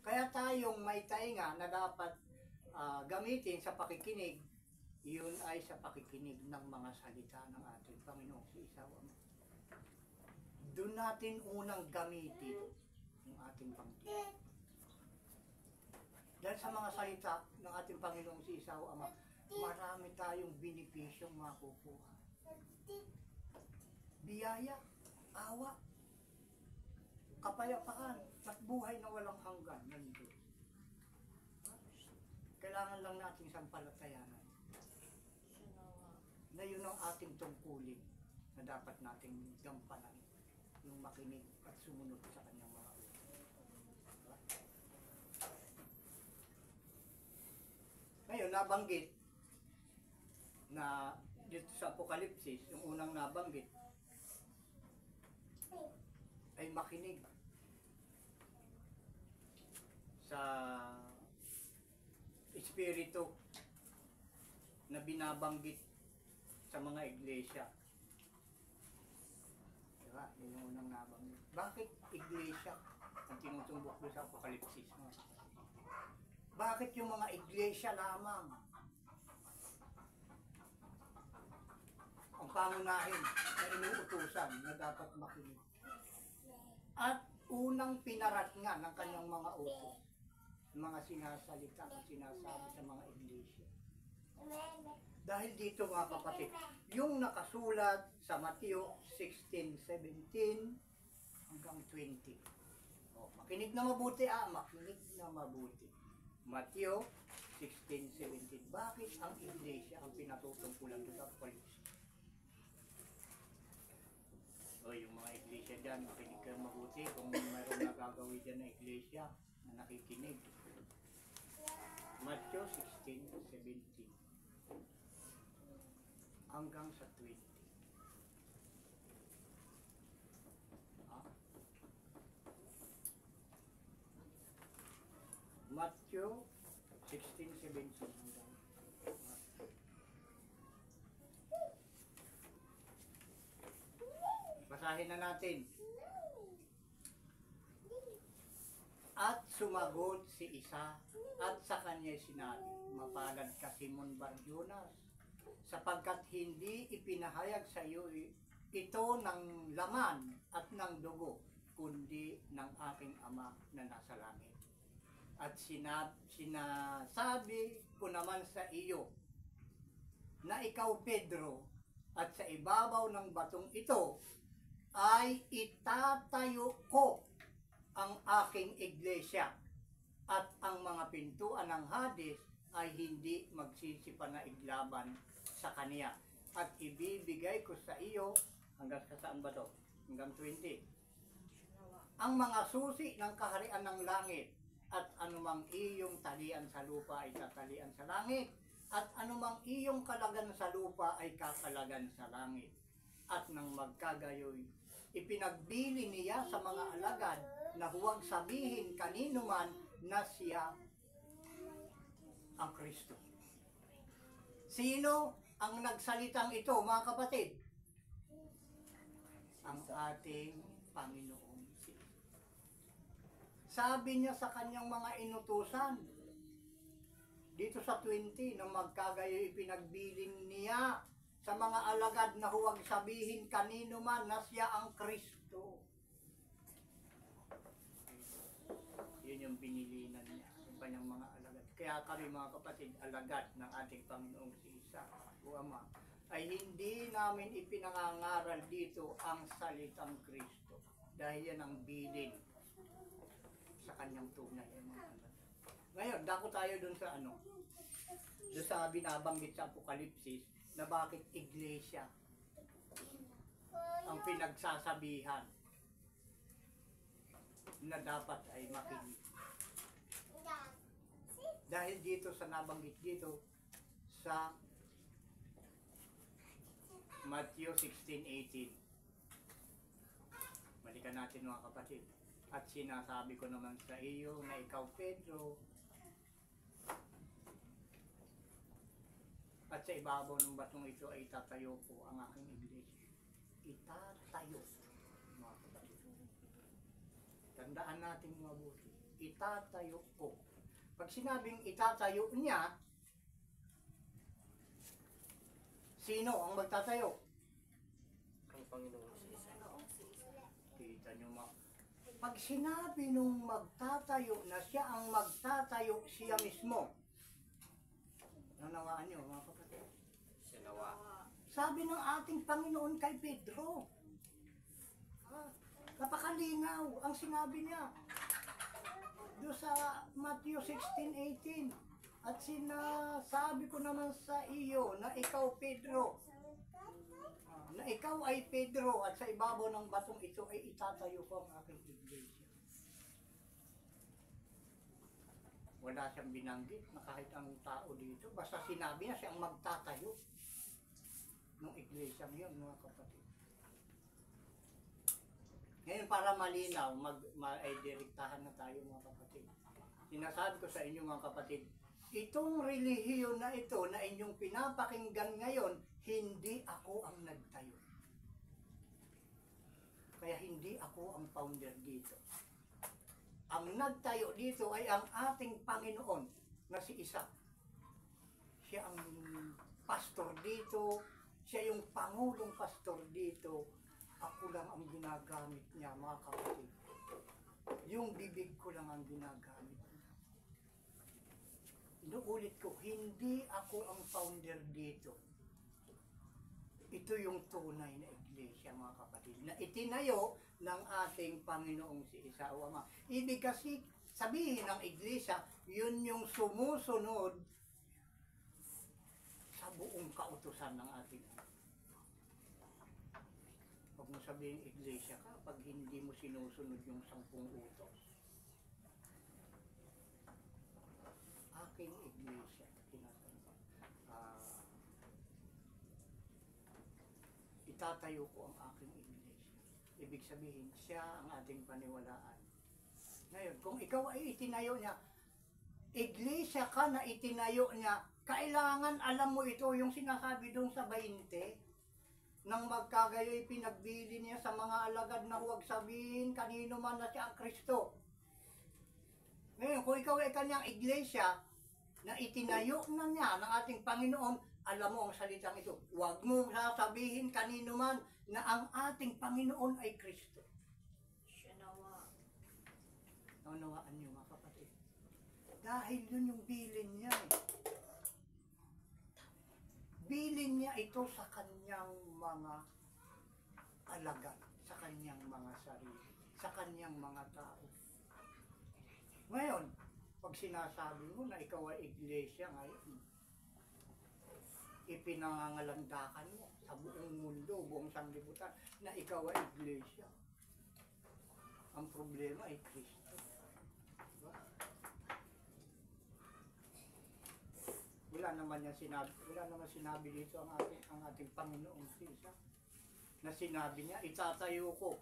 Kaya tayong may tainga na dapat gamitin sa pakikinig, yun ay sa pakikinig ng mga salita ng ating Panginoong si Isa. Doon natin unang gamitin yung ating pakikinig. Dahil sa mga salita ng ating Panginoong si Isa o Ama, marami tayong benepisyong makukuha. Biyaya, awa, kapayapaan, at buhay na walang hanggan ng Diyos. Kailangan lang natin sampalatayanan na yun ang ating tungkulin na dapat nating gampanan, yung makinig at sumunod sa kanyang mga utos. Ngayon, nabanggit na dito sa Apokalipsis, yung unang nabanggit, ay makinig sa Espiritu na binabanggit sa mga iglesia. Diba? Yun yung unang nabanggit. Bakit iglesia ang tinutumbok doon sa Apokalipsis? Bakit yung mga iglesia lamang ang pangunahin na inuutusan na dapat makinig? At unang pinarat nga ng kanyang mga utos, mga sinasalita at sinasabi sa mga iglesia. Dahil dito mga kapatid, yung nakasulat sa Mateo 16:17 hanggang 20. Makinig na mabuti makinig na mabuti. Mateo 16:17. Bakit ang iglesia ang pinatutungkulan doon sa Apokalipsis? O yung mga iglesia dyan, makinig kayo mabuti kung mayroong nagagawin dyan na iglesia na nakikinig. Matthew 16:17 hanggang sa 20. Ah? Matthew 16:17 hanggang basahin na natin. At sumagot si isa at sa kanya sinabi, mapalad ka Simon Bar-Jonas, sapagkat hindi ipinahayag sa iyo ito ng laman at ng dugo, kundi ng aking Ama na nasa langit. At sinasabi ko naman sa iyo na ikaw Pedro, at sa ibabaw ng batong ito ay itatayo ko ang aking iglesia, at ang mga pintuan ng Hades ay hindi magsisipanaiglaban sa kaniya. At ibibigay ko sa iyo, hanggang saan ba to? Hanggang 20. Ang mga susi ng kaharian ng langit, at anumang iyong talian sa lupa ay tatalian sa langit, at anumang iyong kalagan sa lupa ay kakalagan sa langit. At nang magkagayoy, ipinagbili niya sa mga alagad na huwag sabihin kanino man na siya ang Kristo. Sino ang nagsalitang ito, mga kapatid? Ang ating Panginoong si Jesus. Sabi niya sa kanyang mga inutusan, dito sa 20, nang magkagayoy ipinagbiling niya sa mga alagad na huwag sabihin kanino man na siya ang Kristo. Yun yung pinilinan niya sa kanyang mga alagad. Kaya kami mga kapatid, alagad ng ating Panginoong si Isa o Ama, ay hindi namin ipinangangaral dito ang salitang Kristo. Dahil yan ang bilin sa kanyang tunay. Ngayon, dako tayo dun sa doon sa binabanggit sa Apokalipsis, na bakit iglesia ang pinagsasabihan na dapat ay makinig. Dahil dito sa nabanggit dito sa Matthew 16:18. Balikan natin mga kapatid. At sinasabi ko naman sa iyo na ikaw Pedro, at sa ibabaw ng batong ito ay itatayo ko ang aking iglesia. Itatayo, mga kapatid. Tandaan natin mabuti. Itatayo ko. Pag sinabing itatayo niya, sino ang magtatayo? Ang Panginoon si Isa. Kita nyo pag sinabi nung magtatayo na siya ang magtatayo, siya mismo. Nanawaan nyo mga kapatid. Siya nawa. Sabi ng ating Panginoon kay Pedro. Napakalinaw ang sinabi niya. Doon sa Matthew 16:18. At sinasabi ko naman sa iyo na ikaw Pedro. Na ikaw ay Pedro at sa ibabaw ng batong ito ay itatayo ko ang aking iglesia. Wala siyang binanggit na kahit ang tao dito. Basta sinabi niya siyang magtatayo ng iglesia ngayon, mga kapatid. Ngayon para malinaw, direktahan na tayo mga kapatid. Sinasabi ko sa inyo mga kapatid, itong relihiyon na ito na inyong pinapakinggan ngayon, hindi ako ang nagtayo. Kaya hindi ako ang founder dito. Ang nagtayo dito ay ang ating Panginoon na si Isa. Siya ang pastor dito, siya yung pangulong pastor dito. Ako lang ang ginagamit niya, mga kapatid. Yung bibig ko lang ang ginagamit niya. Inuulit ko, hindi ako ang founder dito. Ito yung tunay na iglesia, mga kapatid, na itinayo ng ating Panginoong si Isa o Ama. Ibig kasi sabihin ng iglesia, yun yung sumusunod sa buong kautusan ng ating Ama. Huwag mo sabihin iglesia ka pag hindi mo sinusunod yung 10 utos. Aking iglesia, tinatanong. Itatayo ko ang aking iglesia. Ibig sabihin, siya ang ating paniwalaan. Ngayon, kung ikaw ay itinayo niya, iglesia ka na itinayo niya, kailangan alam mo ito, yung sinasabi doon sa 20, nang magkagayoy pinagbili niya sa mga alagad na huwag sabihin kanino man na siya ang Kristo. Ngayon, kung ikaw ay kanyang iglesia, na itinayo na niya ng ating Panginoon, alam mo ang salitang ito, huwag mo sasabihin kanino man na ang ating Panginoon ay Kristo. Siya nawa. Naunawaan niyo mga kapatid. Dahil yun yung bilin niya eh. Bilin niya ito sa kanyang mga alagad, sa kanyang mga sarili, sa kanyang mga tao. Ngayon, pag sinasabi mo na ikaw ay iglesia ngayon, ipinangangalandakan mo sa buong mundo, buong sanglibutan, na ikaw ay iglesia. Ang problema ay Kristo. Diba? Wala naman sinabi dito ang ating Panginoong Isa. Na sinabi niya, itatayo ko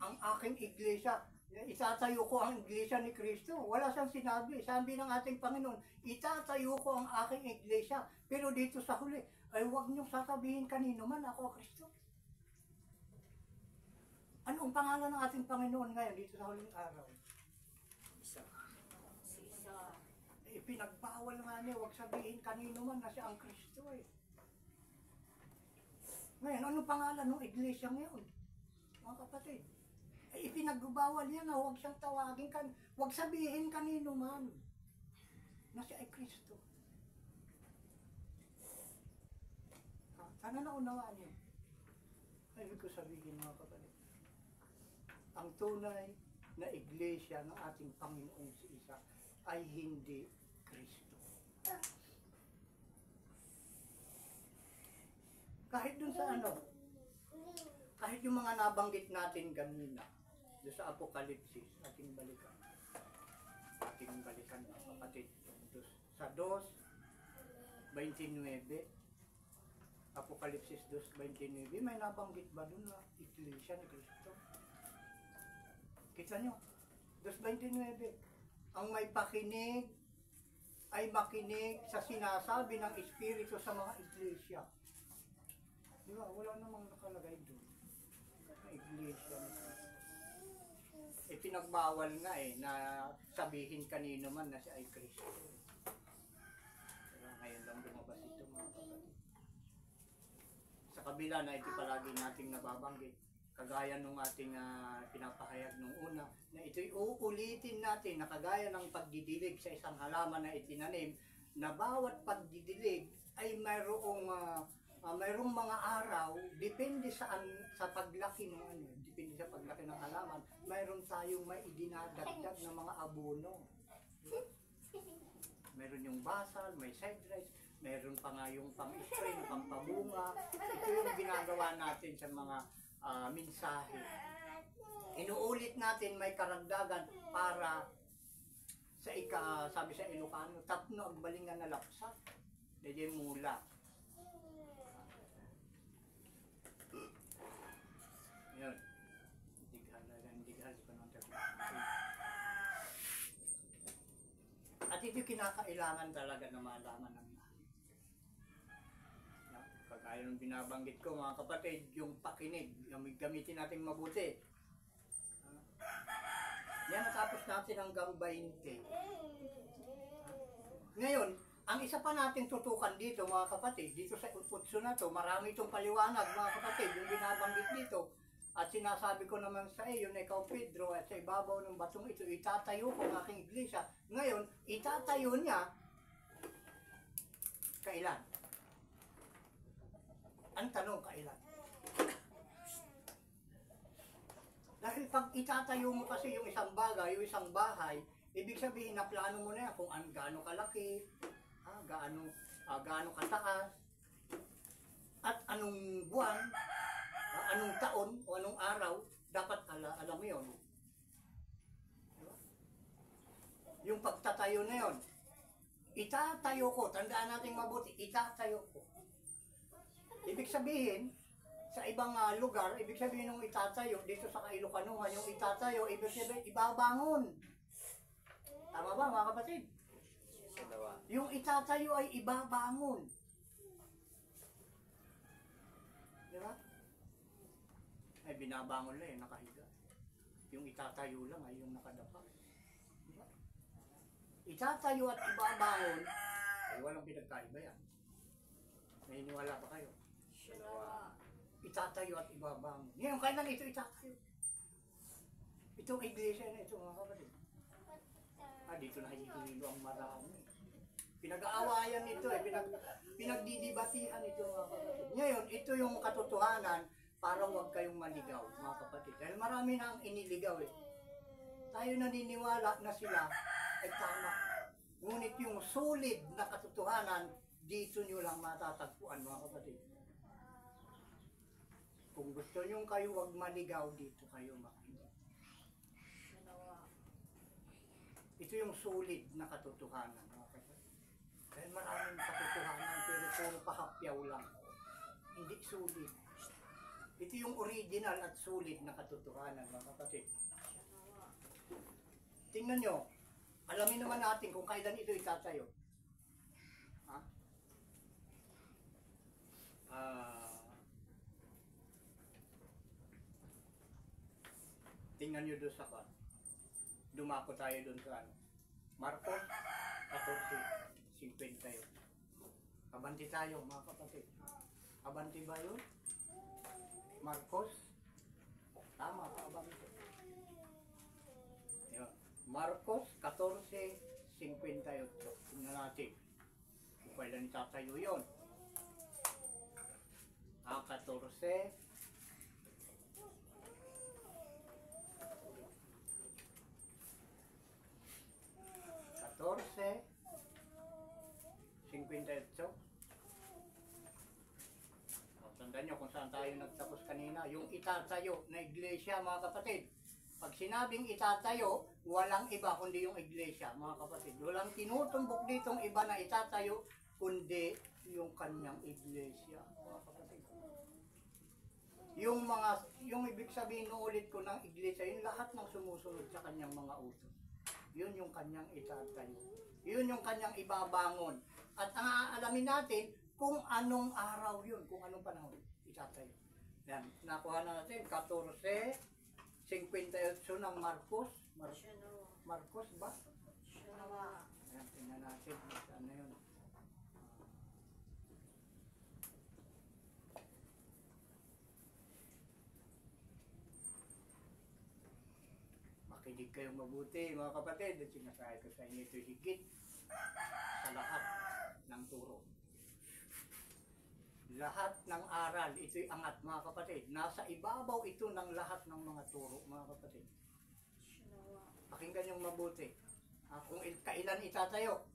ang aking iglesia. Itatayo ko ang iglesia ni Kristo. Wala siyang sinabi. Sabi ng ating Panginoon, itatayo ko ang aking iglesia. Pero dito sa huli, ay huwag niyong sasabihin kanino man ako Kristo. Ano ang pangalan ng ating Panginoon ngayon dito sa huling araw? Isa. Si Isa. Pinagbawal nga niya, huwag sabihin kanino man na siya ang Kristo eh. Ngayon, ano pangalan ng iglesia ngayon? Mga kapatid. Ipinagbawal niya na huwag siyang tawagin, huwag sabihin kanino man na siya ay Kristo. Sana naunawaan niyo. Ibig ko sabihin mga kapatid, ang tunay na iglesia ng ating Panginoong si Isa ay hindi Kristo. Kahit dun sa kahit yung mga nabanggit natin kanina, doon sa Apokalipsis, ating balikan mga kapatid. Sa 2:29, Apokalipsis 2:29, may nabanggit ba doon na iglesia ni Kristo? Kita nyo, 2:29, ang may pakinig ay makinig sa sinasabi ng Espiritu sa mga iglesia. Di ba? Wala namang nakalagay doon na iglesia ni Kristo. Pinagbawal nga na sabihin kanino man na siya ay Kristo. Pero ngayon lang lumabas ito mga kapatid. Sa kabila na ito palagi nating nababanggit, kagaya nung ating pinapahayag nung una, na ito'y uulitin natin na kagaya ng pagdidilig sa isang halaman na itinanim, na bawat pagdidilig ay mayroong mga araw, depende sa paglaki ng depende sa paglaki ng halaman, mayroon tayong may idinadagdag na mga abono. Meron yung basal, may side rice, meron pa nga yung pang-spray, pang-pabunga. Ito yung ginagawa natin sa mga mensahe. Inuulit natin, may karagdagan para sabi sa Ilocano, tapno ang balingan na lapsat. Dede mula. Yun. Dighal ko ng At ito kinakailangan talaga na malaman ng lahat. Kagaya ng binabanggit ko mga kapatid, yung pakinig, gamitin natin mabuti. Yan, natapos natin hanggang 20. Ngayon, ang isa pa natin tutukan dito mga kapatid, dito sa utso na to, marami itong paliwanag mga kapatid, yung binabanggit dito. At sinasabi ko naman sa iyo na ikaw Pedro, at sa ibabaw ng batong ito, itatayo ko ang aking iglesia. Ngayon, itatayo niya, kailan? Ang tanong, kailan? Dahil pag itatayo mo kasi yung isang bagay, yung isang bahay, ibig sabihin na plano mo na yan kung gaano kalaki, gaano kataas, at anong buwan, anong taon o anong araw, dapat alam mo yun. Diba? Yung pagtatayo na yun, itatayo ko, tandaan natin mabuti, itatayo ko. Ibig sabihin, sa ibang lugar, ibig sabihin nung itatayo, dito sa Kailocanuhan, yung itatayo, ibig sabihin, ibabangon. Tama ba mga kapatid? Sinawa. Yung itatayo ay ibabangon. Di ba? Ay binabangon lang yung nakahiga. Yung itatayo lang ay yung nakadapa. Di ba? Itatayo at ibabangon, ay walang pinagkaiba yan. Naniniwala ba kayo? Sinawa. Itatayo at ibabangon. Ngayon, kailan ito itatayo? Itong iglesia na ito mga kapatid. Dito na hihilo ang marami. Pinag-aawayan ito pinagdidibatihan ito mga kapatid. Ngayon, ito yung katotohanan para huwag kayong maligaw mga kapatid. Dahil marami na ang iniligaw Tayo naniniwala na sila ay tama. Ngunit yung solid na katotohanan, dito nyo lang matatagpuan mga kapatid. Kung gusto nyo kayo huwag maligaw, dito kayo makinig. Sinawa. Ito yung solid na katotohanan mga kapatid. Dahil maraming katotohanan pero puro pahapyaw lang. Hindi solid. Ito yung original at solid na katotohanan mga kapatid. Sinawa. Tingnan nyo, alamin naman natin kung kailan ito itatayo. Ha? Tingnan nyo doon sa kan. Dumako tayo doon sa ano. Marcos 14:50 yun. Abanti tayo mga kapatid. Abanti ba yun? Marcos? Tama, abanti. Yun. Marcos 14:58. Tingnan natin. Kung kailan itatayo yun. 14. 58. Tandaan nyo kung saan tayo nagtapos kanina. Yung itatayo na iglesia mga kapatid. Pag sinabing itatayo, walang iba kundi yung iglesia mga kapatid. Walang tinutumbok ditong iba na itatayo kundi yung kanyang iglesia mga kapatid. Yung ibig sabihin ulit ko ng iglesia, yung lahat ng sumusunod sa kanyang mga utos. Yun yung kanyang itatayo. Yun yung kanyang ibabangon. At ang aalamin natin kung anong araw yun, kung anong panahon itatayo. Yan, nakuha na natin 14:58 ng Marcos. Sinawa. Marcos ba? Sinawa. Ayan, tingnan natin. Saan na yun? Makinig kayong mabuti mga kapatid. At sinasabi ko sa inyo ito higit sa lahat ng turo. Lahat ng aral, ito'y angat mga kapatid. Nasa ibabaw ito ng lahat ng mga turo mga kapatid. Sinawa. Pakinggan yung mabuti. Kung kailan itatayo.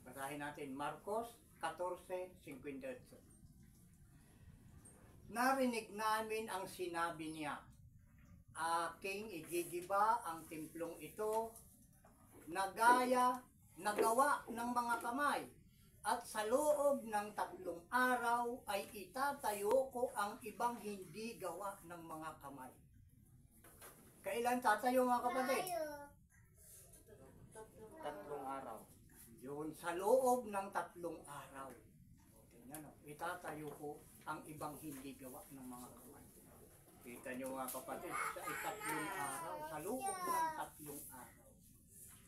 Basahin natin, Marcos 14:58. Narinig namin ang sinabi niya, aking igigiba ang templong ito na nagawa ng mga kamay, at sa loob ng 3 araw ay itatayo ko ang ibang hindi gawa ng mga kamay. Kailan tatayo mga kapatid? 3 araw. Yun, sa loob ng 3 araw. Tingnan, itatayo ko ang ibang hindi gawa ng mga kamay. Kita nyo mga kapatid, sa 3 araw, sa loob ng 3 araw.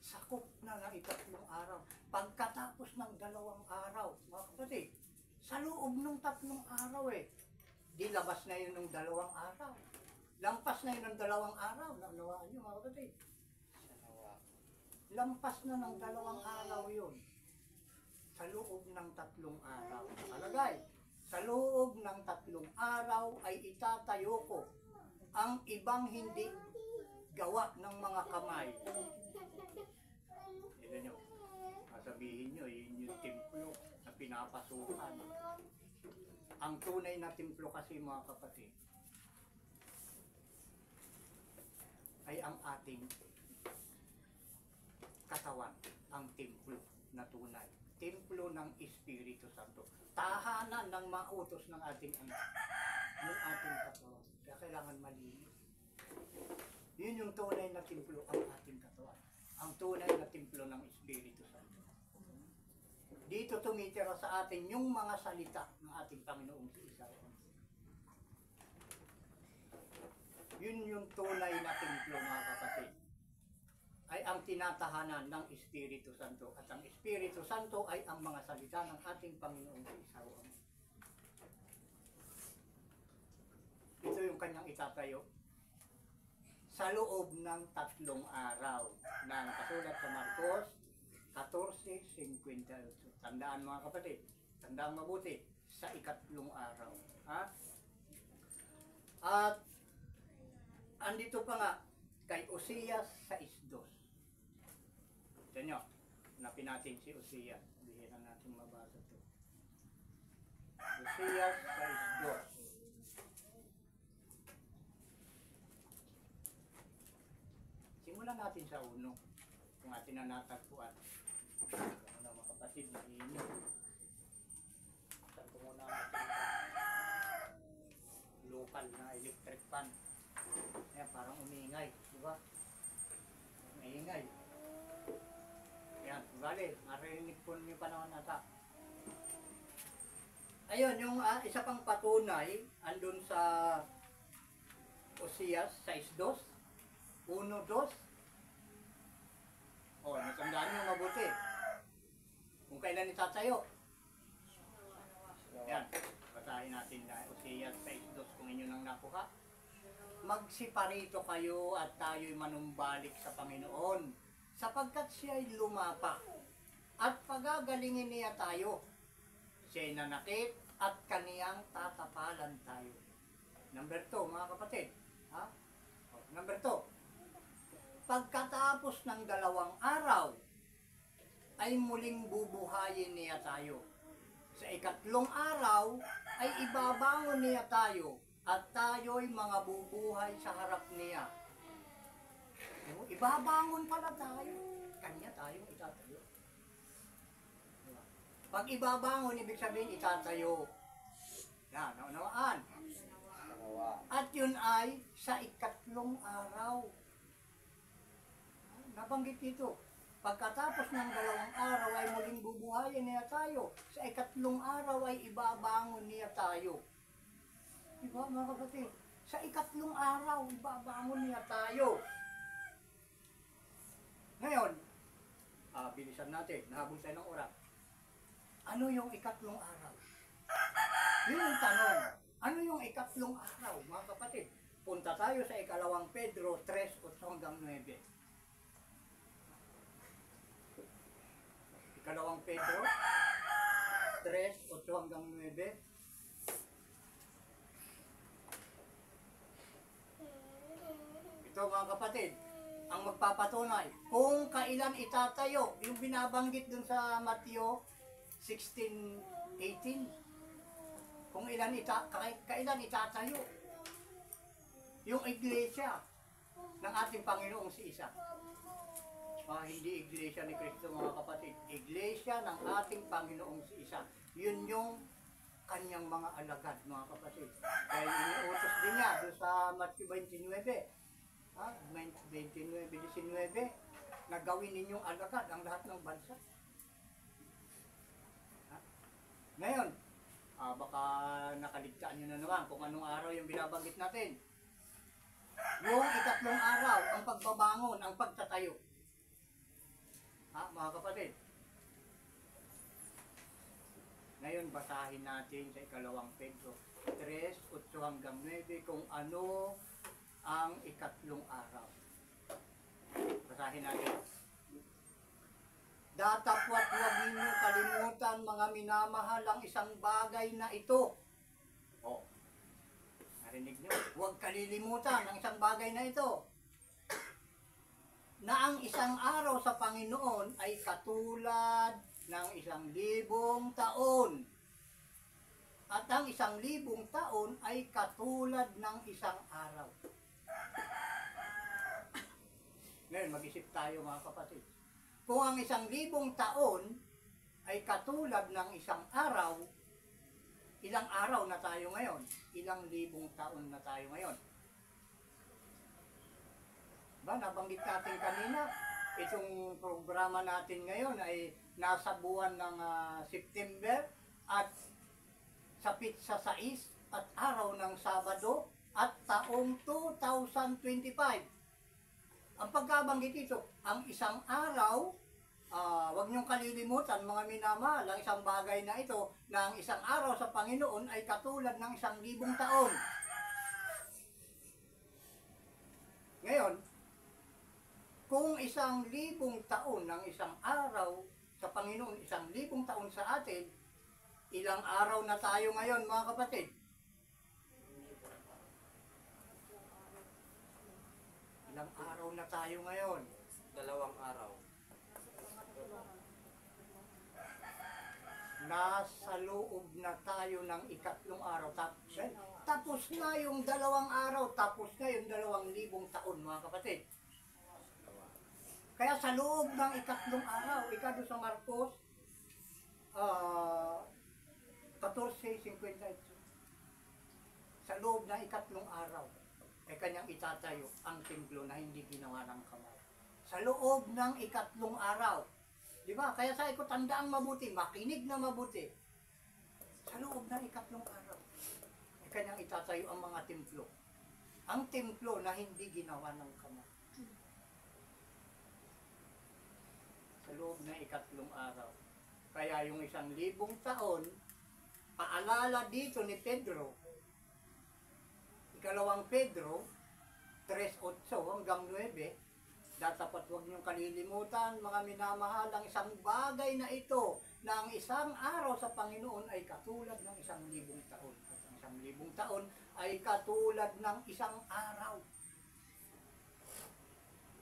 Sakop na ng 3 araw. Pagkatapos ng 2 araw, mga kapatid, sa loob ng 3 araw di labas na yun ng 2 araw. Lampas na yun ng 2 araw. Naunawaan nyo mga kapatid. Sinawa. Lampas na ng 2 araw yun. Sa loob ng 3 araw. Nakalagay, sa loob ng 3 araw ay itatayo ko ang ibang hindi gawa ng mga kamay. Tignan nyo, sabihin nyo, yun yung templo na pinapasukan. Ang tunay na templo kasi mga kapatid ay ang ating katawan, ang templo na tunay. Templo ng Espiritu Santo. Tahanan ng mautos ng ating anak. Yung ating katawan. Kaya kailangan malinis. Yun yung tunay na templo, ang ating katawan. Ang tunay na templo ng Espiritu Santo. Dito tumitira sa atin yung mga salita ng ating Panginoong si Isaiah. Yun yung tunay na templo mga kapatid. Ay ang tinatahanan ng Espiritu Santo. At ang Espiritu Santo ay ang mga salita ng ating Panginoong si Isaiah. Ito yung kanyang itatayo sa loob ng 3 araw na nakasulat sa Marcos 14:58. Tandaan mga kapatid, tandaan mabuti, sa 3 araw. Ha? At andito pa nga kay Oseas 6:2. Ito nyo, hanapin natin si Oseas. Bihira natin mabasa ito. Oseas 6:2. Simulan natin sa 1 kung atin na natagpuan. Ano na mga kapatid, mahinyo. Saan ko muna natin local na electric fan. Ayan, parang umingay, di ba? Umingay. Ayan, bali, narinig po niyo pa naman ata. Ayun, yung isa pang patunay, andun sa Oseas 6:2. 1:2. O, natandaan nyo mabuti. Kung kailan itatayo. Ayan, basahin natin na Oseas 6:2 kung inyo nang nakuha. Magsiparito kayo at tayo'y manumbalik sa Panginoon, sapagkat siya'y lumapa at pagagalingin niya tayo. Siya'y nanakit at kaniyang tatapalan tayo. Number 2, mga kapatid. Ha? Number 2. Pagkatapos ng 2 araw, ay muling bubuhayin niya tayo. Sa 3 araw, ay ibabangon niya tayo, at tayo'y mga bubuhay sa harap niya. Ibabangon pala tayo. Kanya tayong itatayo. Pag ibabangon, ibig sabihin itatayo. Yan, naunawaan. At yun ay sa 3 araw. Nabanggit dito. Pagkatapos ng 2 araw ay muling bubuhayin niya tayo. Sa 3 araw ay ibabangon niya tayo. Diba mga kapatid? Sa 3 araw, ibabangon niya tayo. Ngayon, bilisan natin. Nahabol tayo ng oras. Ano yung 3 araw? Yun yung tanong. Ano yung 3 araw, mga kapatid? Punta tayo sa 2 Pedro 3:8-9. 2 Pedro 3:8-9. Ito mga kapatid, ang magpapatunay kung kailan itatayo, yung binabanggit dun sa Mateo 16:18. Kung kailan itatayo yung iglesia ng ating Panginoong si Isa. Hindi iglesia ni Kristo mga kapatid, iglesia ng ating Panginoong si Isa. Yun yung kanyang mga alagad mga kapatid. Kaya iniutos din niya doon sa Matthew 29. 29:19, na gawin ninyong alagad ang lahat ng bansa. Ngayon, baka nakaligtaan nyo na naman kung anong araw yung binabanggit natin. Yung 3 araw, ang pagbabangon, ang pagtatayo. Mga kapatid. Ngayon, basahin natin sa 2 Pedro 3:8-9 kung ano ang 3 araw. Basahin natin. Datapwat huwag ninyong kalimutan, mga minamahal, ang isang bagay na ito. Narinig nyo? Huwag kalilimutan ang isang bagay na ito. Na ang isang araw sa Panginoon ay katulad ng 1,000 taon. At ang 1,000 taon ay katulad ng isang araw. Ngayon, mag-isip tayo mga kapatid. Kung ang 1,000 taon ay katulad ng isang araw, ilang araw na tayo ngayon? Ilang libong taon na tayo ngayon? Nabanggit natin kanina, itong programa natin ngayon ay nasa buwan ng September at sa pitsa 6 at araw ng Sabado at taong 2025. Ang pagkabanggit ito, ang isang araw, huwag niyong kalilimutan mga minamahal, ang isang bagay na ito, na ang isang araw sa Panginoon ay katulad ng 1,000 taon. Ngayon, kung 1,000 taon ng isang araw sa Panginoon, 1,000 taon sa atin, ilang araw na tayo ngayon mga kapatid? Ilang araw na tayo ngayon? 2 araw. Nasa loob na tayo ng 3 araw. Tapos na yung 2 araw, tapos na yung 2,000 taon mga kapatid. Kaya sa loob ng 3 araw, ikado sa Marcos 14:58. Sa loob ng 3 araw, ay kanyang itatayo ang templo na hindi ginawa ng kamay. Sa loob ng 3 araw. Di ba? Kaya sa ko tandaang mabuti, makinig na mabuti. Sa loob ng 3 araw, ay kanyang itatayo ang mga templo. Ang templo na hindi ginawa ng kamay. Sa loob ng 3 araw. Kaya yung 1,000 taon, paalala dito ni Pedro, 2 Pedro 3:8 hanggang 9, dapat huwag niyong kalilimutan mga minamahal, ang isang bagay na ito, na ang isang araw sa Panginoon ay katulad ng 1,000 taon. At ang 1,000 taon ay katulad ng isang araw.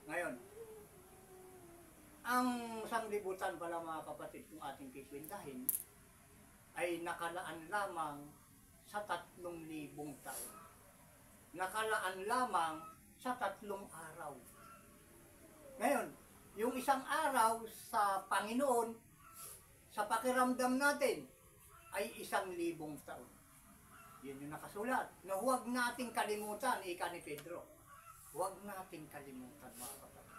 Ngayon, ang sanglibutan pala mga kapatid, kung ating kikwentahin, ay nakalaan lamang sa 3,000 taon. Nakalaan lamang sa 3 araw. Ngayon, yung isang araw sa Panginoon, sa pakiramdam natin, ay 1,000 taon. Yun yung nakasulat. Na huwag nating kalimutan, ika ni Pedro. Huwag nating kalimutan mga kapatid.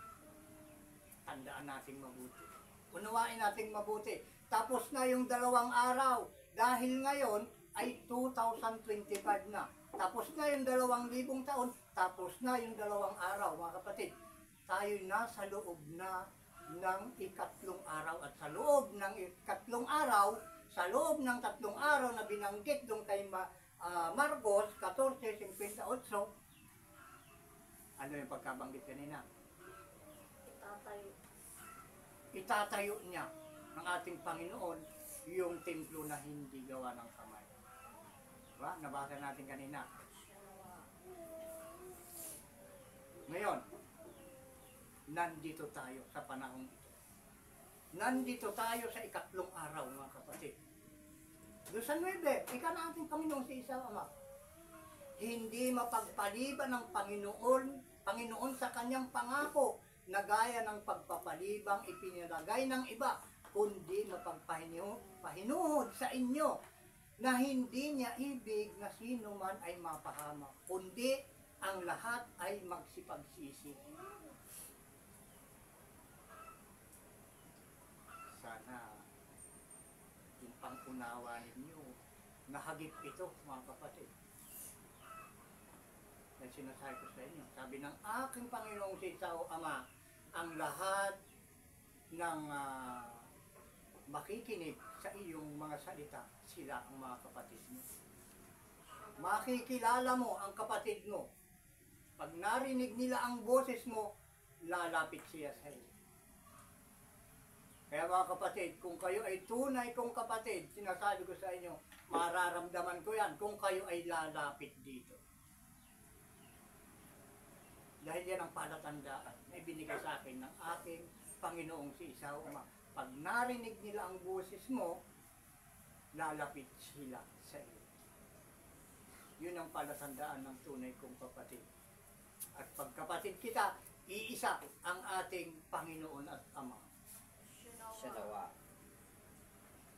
Tandaan natin mabuti. Unawain natin mabuti. Tapos na yung 2 araw. Dahil ngayon ay 2025 na. Tapos na yung 2,000 taon. Tapos na yung 2 araw mga kapatid. Tayo nasa loob na ng 3 araw. At sa loob ng 3 araw, sa loob ng 3 araw na binanggit doon kay Marcos 14:58, ano yung pagkabanggit kanina? Itatayo. Itatayo niya ng ating Panginoon yung templo na hindi gawa ng kamay. Diba? Nabasa natin kanina. Ngayon, nandito tayo sa panahon ito. Nandito tayo sa 3 araw mga kapatid. Doon sa 9, ika na ating Panginoon si Isa Ama. Hindi mapagpaliban ng Panginoon sa kanyang pangako na gaya ng pagpapalibang ipinilagay ng iba, kundi mapagpahinuhod sa inyo na hindi niya ibig na sino man ay mapahamak, kundi ang lahat ay magsipagsisi. Sana yung pang-unawa ninyo, nahagip ito mga kapatid. Yan sinasabi ko sa inyo. Sabi ng aking Panginoong si Tao Ama, ang lahat ng makikinig sa iyong mga salita, sila ang mga kapatid mo. Makikilala mo ang kapatid mo. Pag narinig nila ang boses mo, lalapit siya sa iyo. Kaya mga kapatid, kung kayo ay tunay kong kapatid, sinasabi ko sa inyo, mararamdaman ko yan kung kayo ay lalapit dito. Dahil yan ang palatandaan na ibinigay sa akin ng aking Panginoong si Isa Ama. Pag narinig nila ang boses mo, lalapit sila sa iyo. Yun ang palatandaan ng tunay kong kapatid. At pagkapatid kita, iisa ang ating Panginoon at Ama. Siya nawa.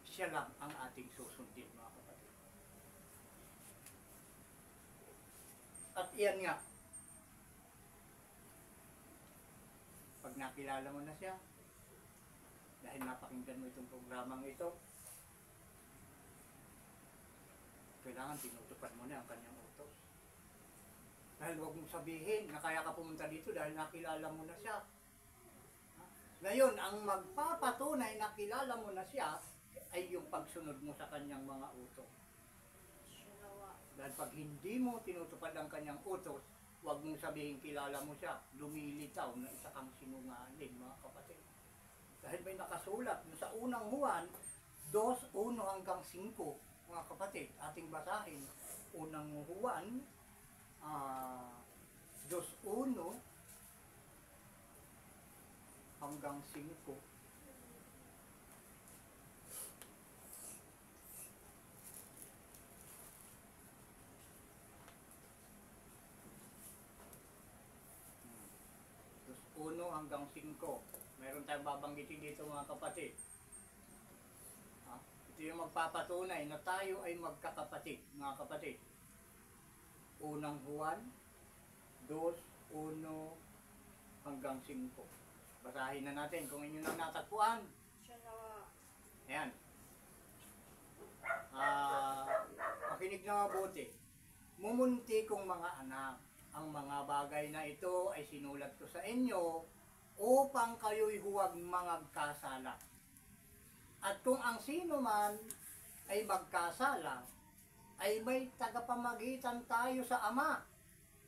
Siya lang ang ating susundin, mga kapatid. At iyan nga, pag nakilala mo na siya, dahil napakinggan mo itong programang ito, kailangan tinutupad mo na ang kanyang utos. Dahil huwag mong sabihin na kaya ka pumunta dito dahil nakilala mo na siya. Ngayon, ang magpapatunay na kilala mo na siya ay yung pagsunod mo sa kanyang mga utos. Dahil pag hindi mo tinutupad ang kanyang utos, huwag mong sabihin kilala mo siya, lumilitaw na isa kang sinungaling, mga kapatid. Dahil may nakasulat sa unang Juan 2:1 hanggang 5, mga kapatid, ating basahin. Unang Juan 2:1 hanggang 5. Uno hanggang 5. Meron tayong babanggitin dito, mga kapatid. Ito yung magpapatunay na tayo ay magkakapatid, mga kapatid. Unang Juan 2:1 hanggang 5. Basahin na natin kung inyo nang natagpuan. Ayan. Makinig na mabuti. Mumunti kong mga anak, ang mga bagay na ito ay sinulat ko sa inyo upang kayo'y huwag magkasala. At kung ang sino man ay magkasala, ay may tagapamagitan tayo sa Ama,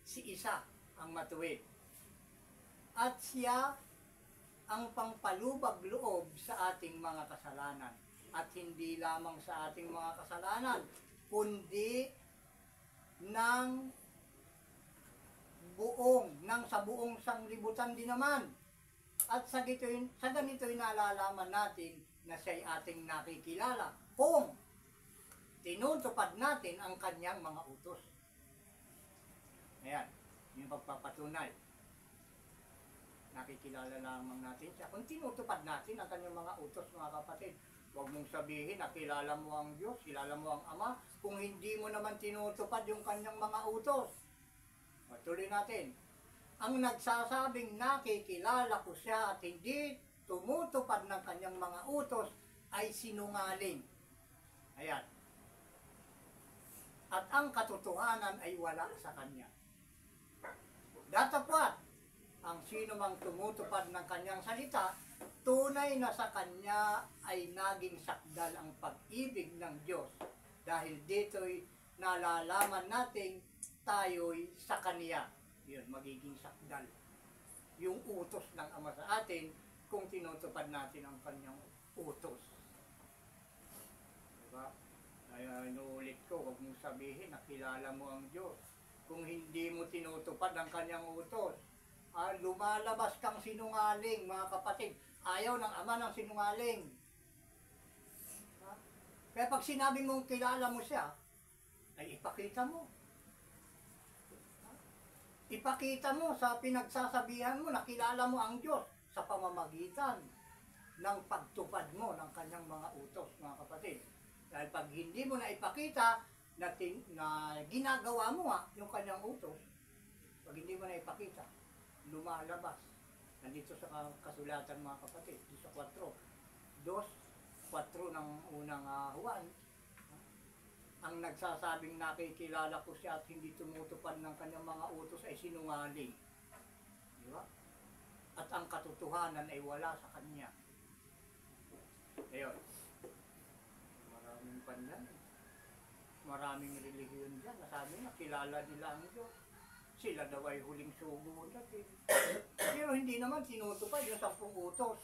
si Isa ang matuwid. At siya ang pangpalubag loob sa ating mga kasalanan. At hindi lamang sa ating mga kasalanan, kundi sa buong sanglibutan din naman. At sa ganito'y nalalaman natin na siya'y ating nakikilala kung tinutupad natin ang kanyang mga utos. Ayan, yung pagpapatunay. Nakikilala lamang natin siya kung tinutupad natin ang kanyang mga utos, mga kapatid. Huwag mong sabihin na kilala mo ang Diyos, kilala mo ang Ama, kung hindi mo naman tinutupad yung kanyang mga utos. Tuloy natin. Ang nagsasabing nakikilala ko siya at hindi tumutupad ng kanyang mga utos ay sinungaling. Ayan. At ang katotohanan ay wala sa kanya. Datapwat, ang sino mang tumutupad ng kanyang salita, tunay na sa kanya ay naging sakdal ang pag-ibig ng Diyos. Dahil dito'y nalalaman nating tayo'y sa kanya. Yun, magiging sakdal. Yung utos ng Ama sa atin kung tinutupad natin ang kanyang utos. Diba? Kaya inuulit ko, huwag mong sabihin na kilala mo ang Diyos. Kung hindi mo tinutupad ang kanyang utos, lumalabas kang sinungaling, mga kapatid. Ayaw ng Ama ng sinungaling. Kaya pag sinabi mong kilala mo siya, ay ipakita mo. Ipakita mo sa pinagsasabihan mo na kilala mo ang Diyos sa pamamagitan ng pagtupad mo ng kanyang mga utos, mga kapatid. Dahil pag hindi mo na ipakita na ginagawa mo yung kanyang utos, pag hindi mo na ipakita, lumalabas. Nandito sa kasulatan, mga kapatid, dito sa 4 ng unang Juan, ang nagsasabing nakikilala ko siya at hindi tumutupad ng kanyang mga utos ay sinungaling. Di ba? At ang katotohanan ay wala sa kanya. Ayun. Maraming pandan. Maraming relihiyon dyan. Nasabi na, kilala nila ang Diyos. Sila daw ay huling sugo natin. Pero hindi naman tinutupad yung 10 utos.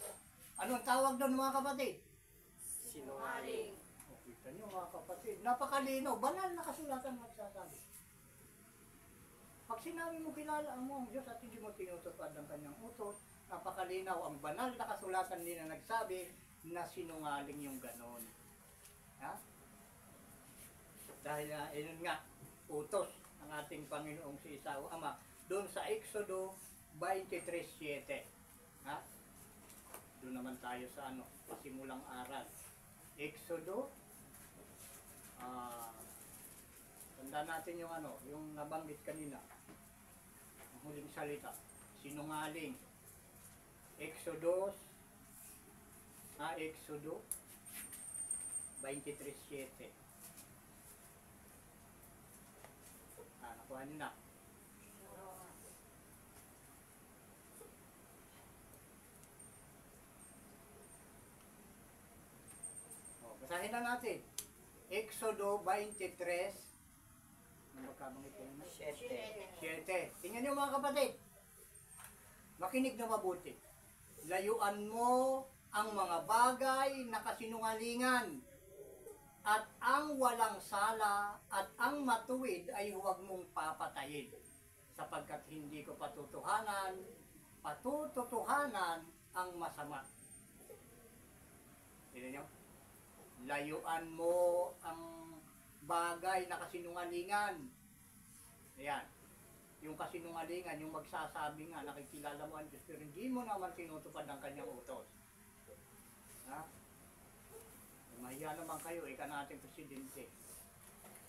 Anong tawag doon, mga kapatid? Sinungaling. Kita niyo, mga kapatid, napakalinaw, banal na kasulatan magsasabi. Pag sinabi mo kilala mo ang Diyos at hindi mo tinutupad ang kanyang utos, napakalinaw, ang banal na kasulatan din na nagsabi na sinungaling yung ganon. Ha? Dahil yun nga, utos ng ating Panginoong si Isao Ama doon sa Exodo 23:7. Ha? Doon naman tayo sa pasimulang aral. Exodo, tanda natin yung yung nabanggit kanina. Ang huling salita, sinungaling. Exodo 23:7. Nakuha nyo na. Basahin na natin. Exodo 23. Ano magkabanggit ko yun? 7. Tingnan nyo mga kapatid. Makinig na mabuti. Layuan mo ang mga bagay na kasinungalingan at ang walang sala at ang matuwid ay huwag mong papatayin sapagkat hindi ko patututuhanan ang masama. Tingnan nyo? Layuan mo ang bagay na kasinungalingan. Ayan. Yung kasinungalingan, yung magsasabi nga, nakikilala mo ang Diyos, pero hindi mo naman tinutupad ang kanyang utos. Ha? Mahiya naman kayo, ika natin presidente.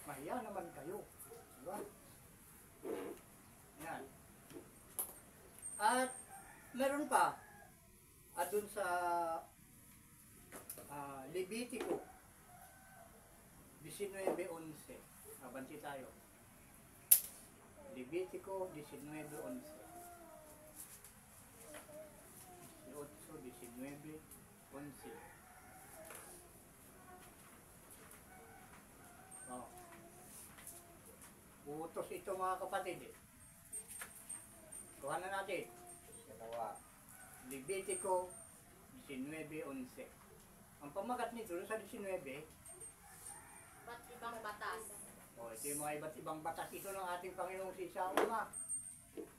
Mahiya naman kayo. Diba? Ayan. At meron pa, dun sa Levitico 19:11. Abanti tayo. Levitico 19:11. 19:11. Utos ito mga kapatid eh. Kuha na natin. Levitico 19:11. Ang pamagat nito sa 19, Ba't ibang batas? ito yung mga iba't ibang batas. Ito ng ating Panginoong si Isao Ama.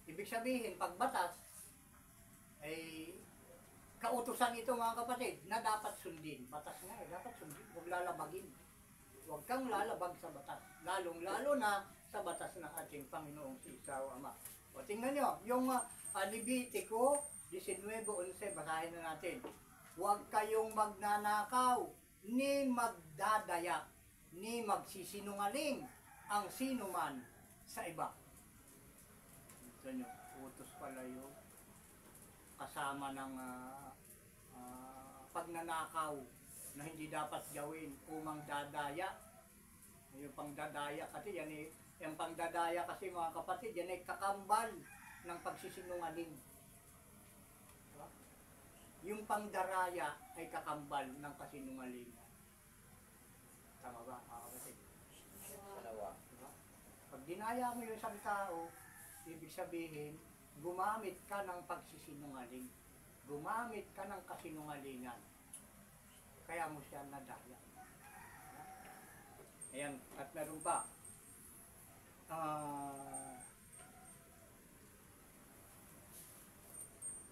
Ibig sabihin, pag batas, ay kautusan ito mga kapatid, na dapat sundin. Batas nga dapat sundin. Huwag lalabagin. Huwag kang lalabag sa batas. Lalong-lalo na sa batas ng ating Panginoong si Isao Ama. O tingnan nyo, yung Levitico 19:11, basahin na natin. Huwag kayong magnanakaw, ni magdadaya, ni magsisinungaling ang sinuman sa iba. Ito nyo, utos pala yun. Kasama ng pagnanakaw na hindi dapat gawin o mangdadaya. Yung pangdadaya kasi yan yung pangdadaya kasi mga kapatid, yan ay kakambal ng pagsisinungaling. Diba? Yung pangdaraya ay kakambal ng kasinungalingan. Tama ba mga kapatid? Diba? Pag dinaya mo yung isang tao, ibig sabihin, gumamit ka ng pagsisinungaling. Gumamit ka ng kasinungalingan. Kaya mo siya nadaya. Ayan, at meron pa.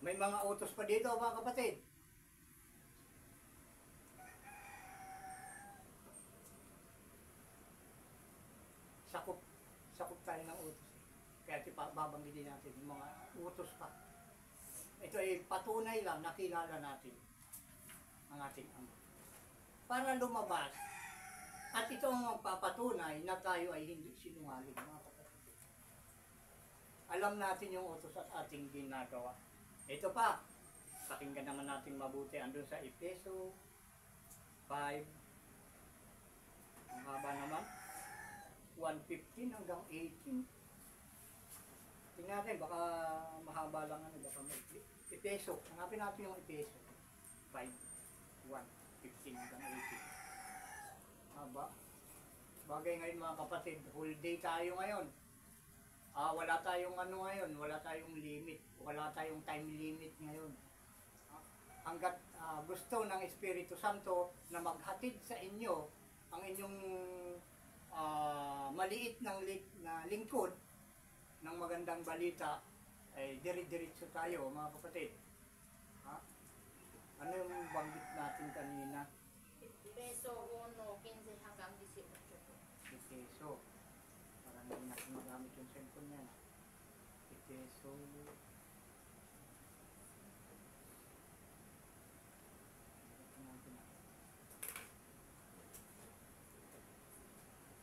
May mga utos pa dito mga kapatid. Sakop tayo ng utos. Kaya babanggitin natin yung mga utos pa. Ito ay patunay lang, nakilala natin ang ating Ama. Para lumabas, at ito ang magpapatunay na tayo ay hindi sinungaling mga kapatid. Alam natin yung utos at ating ginagawa. Ito pa, pakinggan naman natin mabuti. Andun sa Efeso 5, ang haba naman, 1:15 hanggang 18. Tingnan natin, baka mahaba lang baka may Efeso. Hanapin natin yung Efeso 5:1:15 hanggang 18. Haba. Bagay ngayon mga kapatid, whole day tayo ngayon. Wala tayong ngayon, wala tayong limit, wala tayong time limit ngayon. Hanggat gusto ng Espiritu Santo na maghatid sa inyo ang inyong maliit na lingkod ng magandang balita, ay dire-diretso tayo mga kapatid. Ano yung banggit natin kanina? Peso 1:15 hanggang 18. Efeso. Parang hindi natin magamit yung cellphone niya. Efeso.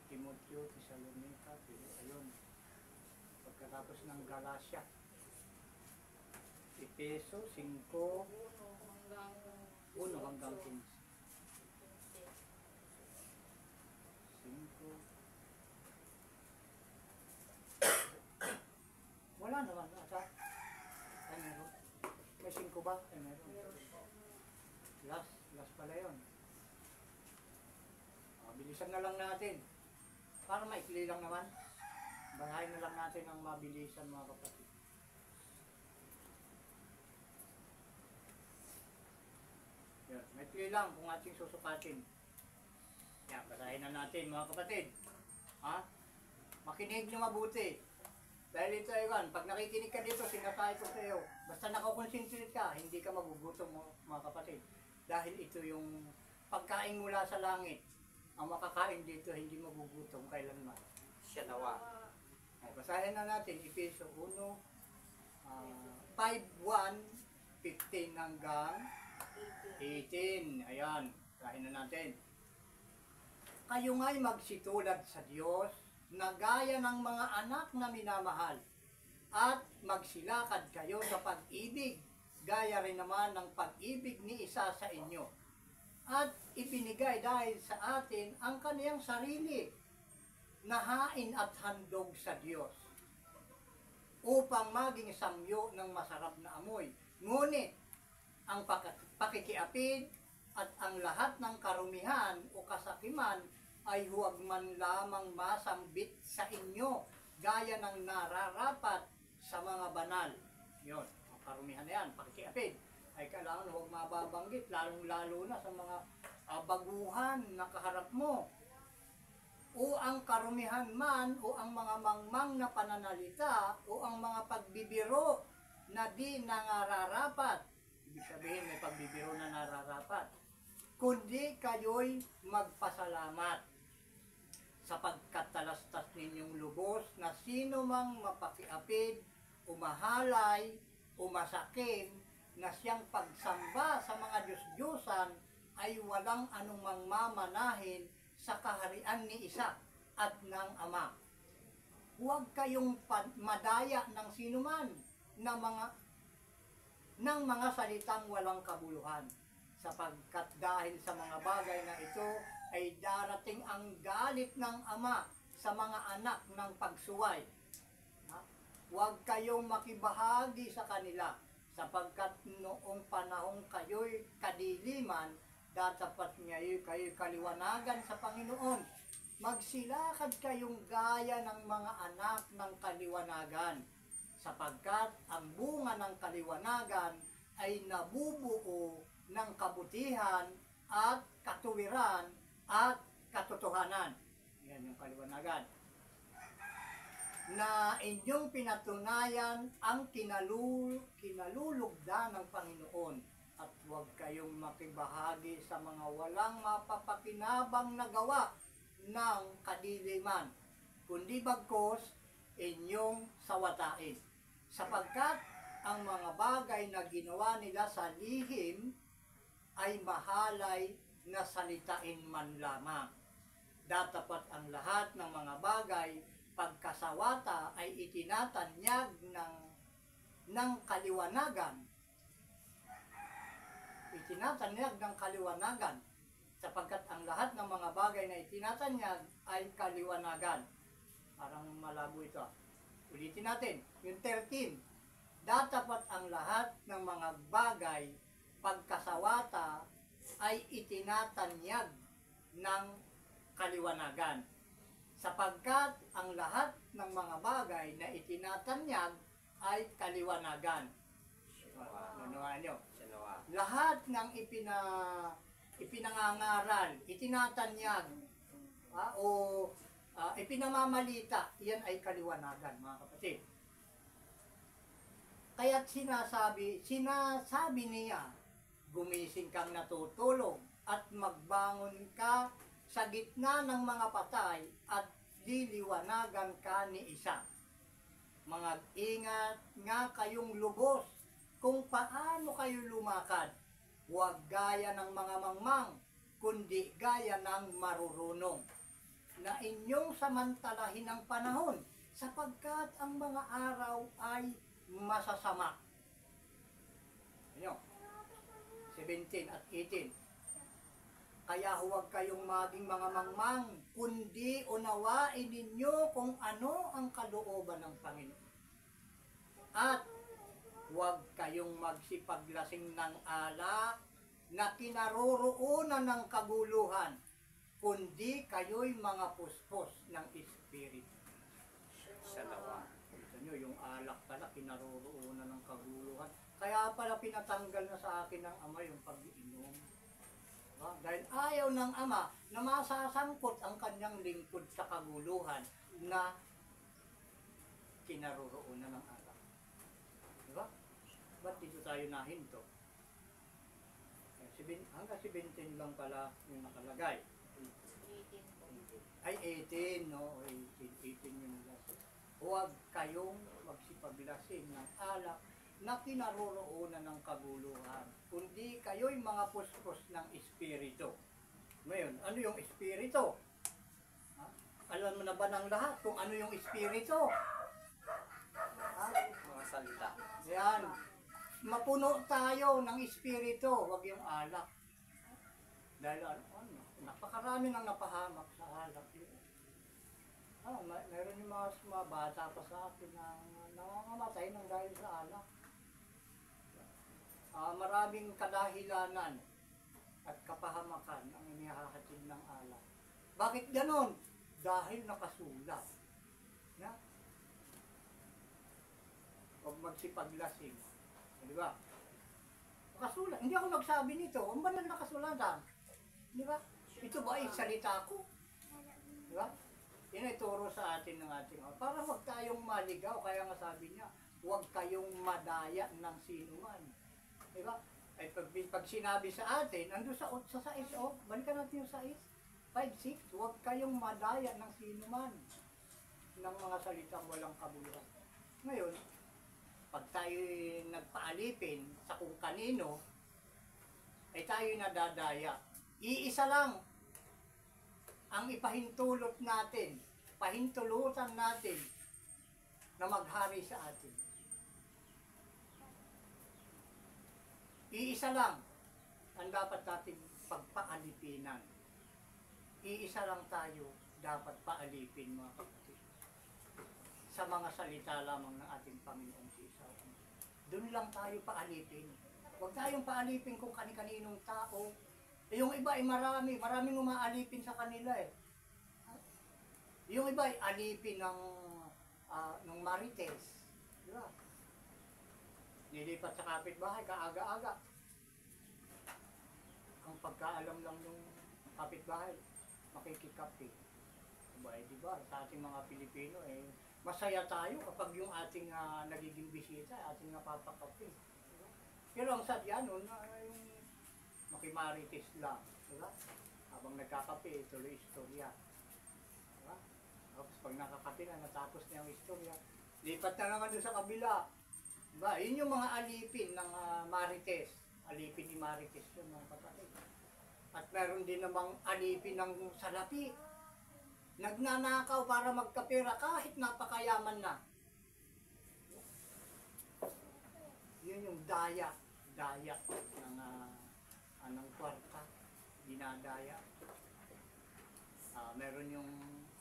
Timoteo, Thessalonica, ayun. Pagkatapos ng Galacia. Efeso 5, 1 hanggang 15. 5. Wala naman ata. Ay, meron. May 5 ba? Ay, meron. Last pala yun. Bilisan na lang natin. Para maikli lang naman. Bahayin na lang natin ang mabilisan, mga kapatid. Yan, maikli lang kung ating susukatin. Yan, basahin na natin, mga kapatid. Ha? Makinig nyo mabuti. Dahil ito ayun, pag nakikinig ka dito, sinasabi ko sa iyo, basta nakakonsentrate ka, hindi ka magugutom, mga kapatid. Dahil ito yung pagkain mula sa langit. Ang makakain dito, hindi magugutom kailanman. Siya nawa. Basahin na natin, Efeso 1, 5:1, 15 hanggang 18. Ayan, basahin na natin. Kayo nga'y magsitulad sa Diyos na gaya ng mga anak na minamahal at magsilakad kayo sa pag-ibig gaya rin naman ng pag-ibig ni isa sa inyo at ipinigay dahil sa atin ang kaniyang sarili na hain at handog sa Diyos upang maging samyo ng masarap na amoy. Ngunit ang pakikiapid at ang lahat ng karumihan o kasakiman ay huwag man lamang masambit sa inyo gaya ng nararapat sa mga banal. Yun, ang karumihan na yan, pakikiapid, ay kailangan huwag mababanggit, lalong-lalo na sa mga baguhan na kaharap mo. O ang karumihan man, o ang mga mangmang na pananalita, o ang mga pagbibiro na di nangarapat. Ibig sabihin, may pagbibiro na nararapat. Kundi kayo'y magpasalamat sapagkat talastas ninyong lubos na sino mang mapakiapid, umahalay, umasakim, na siyang pagsamba sa mga Diyos-Diyosan ay walang anumang mamanahin sa kaharian ni Isa at ng Ama. Huwag kayong madaya ng sinuman ng mga salitang walang kabuluhan, sapagkat dahil sa mga bagay na ito ay darating ang galit ng Ama sa mga anak ng pagsuway. Huwag kayong makibahagi sa kanila, sapagkat noong panahong kayo'y kadiliman, datapat ngayon kayo'y kaliwanagan sa Panginoon. Magsilakad kayong gaya ng mga anak ng kaliwanagan, sapagkat ang bunga ng kaliwanagan ay nabubuo ng kabutihan at katuwiran at katotohanan. Yan yung kaliwanagan. Na inyong pinatunayan ang kinalulugda ng Panginoon, at huwag kayong makibahagi sa mga walang mapapakinabang na gawa ng kadiliman, kundi bagkos inyong sawatain, sapagkat ang mga bagay na ginawa nila sa lihim ay mahalay na salitain man lamang. Datapat ang lahat ng mga bagay pagkasawata ay itinatanyag ng kaliwanagan. Itinatanyag ng kaliwanagan, sapagkat ang lahat ng mga bagay na itinatanyag ay kaliwanagan. Parang malabo ito. Ulitin natin, yung 13. Datapat ang lahat ng mga bagay pagkasawata ay itinatanyag ng kaliwanagan, sapagkat ang lahat ng mga bagay na itinatanyag ay kaliwanagan. Nunuhan nyo. Lahat ng ipinangangaral, itinatanyag, ipinamamalita, yan ay kaliwanagan, mga kapatid. Kaya't sinasabi niya, gumising kang natutulog at magbangon ka sa gitna ng mga patay at diliwanagan ka ni isa. Ingat nga kayong lubos kung paano kayo lumakad. Huwag gaya ng mga mangmang, kundi gaya ng marurunong. Na inyong samantalahin ang panahon, sapagkat ang mga araw ay masasama. Ano? 17 at 18. Kaya huwag kayong maging mga mangmang, kundi unawain ninyo kung ano ang kalooban ng Panginoon. At huwag kayong magsipaglasing ng alak na kinaroroonan ng kaguluhan, kundi kayo'y mga puspos ng Espiritu. Salawa. Kita nyo, yung alak pala, kinaroroonan ng kaguluhan. Kaya pala pinatanggal na sa akin ng Ama yung pag-iinom. Diba? Dahil ayaw ng Ama na masasangkot ang kanyang lingkod sa kaguluhan na kinaroroonan ng alak. Diba? Ba't dito tayo nahinto? Hanggang 17 lang pala yung nakalagay. 18 po. Ay, 18, no? 18 yung last. Huwag kayong magsipaglasing ng alak na kinaroroonan ng kaguluhan, kundi kayo'y mga puspos ng Espiritu. Ngayon, ano yung Espiritu? Ha? Alam mo na ba ng lahat kung ano yung Espiritu? Ha? Mga salita. Yan. Mapuno tayo ng Espiritu, huwag yung alak. Dahil napakarami nang napahamak sa alak. Meron yung mga bata pa sa akin na nangangamatay ng dahil sa alak. Maraming kadahilanan at kapahamakan ang inihahatid ng alak. Bakit ganon? Dahil nakasulat. Na? Huwag magsipaglasing. Di ba? Nakasulat. Hindi ako nagsabi nito. Ang banal na kasulatan. Di ba? Ito ba ay salita ko? Di ba? Yan ay turo sa atin ng ating Ama. Para huwag tayong maligaw. Kaya nga sabi niya, huwag kayong madaya ng sinuman. Di ba? Ay pag sinabi sa atin, ando sa 6, balikan natin yung 6, 5, 6, huwag kayong madaya ng sinuman ng mga salitang walang kabuluhan. Ngayon, pag tayo nagpaalipin sa kung kanino, ay tayo nadadaya. Iisa lang ang ipahintulot natin, pahintulutan natin na maghari sa atin. Iisa lang ang dapat natin pagpaalipinan. Iisa lang tayo dapat paalipin, mga kapatid. Sa mga salita lamang ng ating Panginoong Jesus. Doon lang tayo paalipin. Huwag tayong paalipin kung kani-kaninong tao. Yung iba ay maraming umaalipin sa kanila eh. Yung iba ay alipin ng marites. Di ba? Nilipat sa kapitbahay, kaaga-aga. Ang pagkaalam lang ng kapitbahay, makikikape. Diba? Sa ating mga Pilipino, masaya tayo kapag yung ating nagiging bisita, ating napapakape. Diba? Pero ang sadya nun, yung makimarites lang. Diba? Habang nagkakape, tuloy istorya. Diba? Tapos pag nakakape na, natapos na yung istorya, lipat na naman doon sa kabila. Diba? Yun yung mga alipin ng marites. Alipin ni marites yun, mga kapatid. At meron din namang alipin ng salapi. Nagnanakaw para magkapera kahit napakayaman na. Yun yung daya ng kwarta. Dinadaya. Meron yung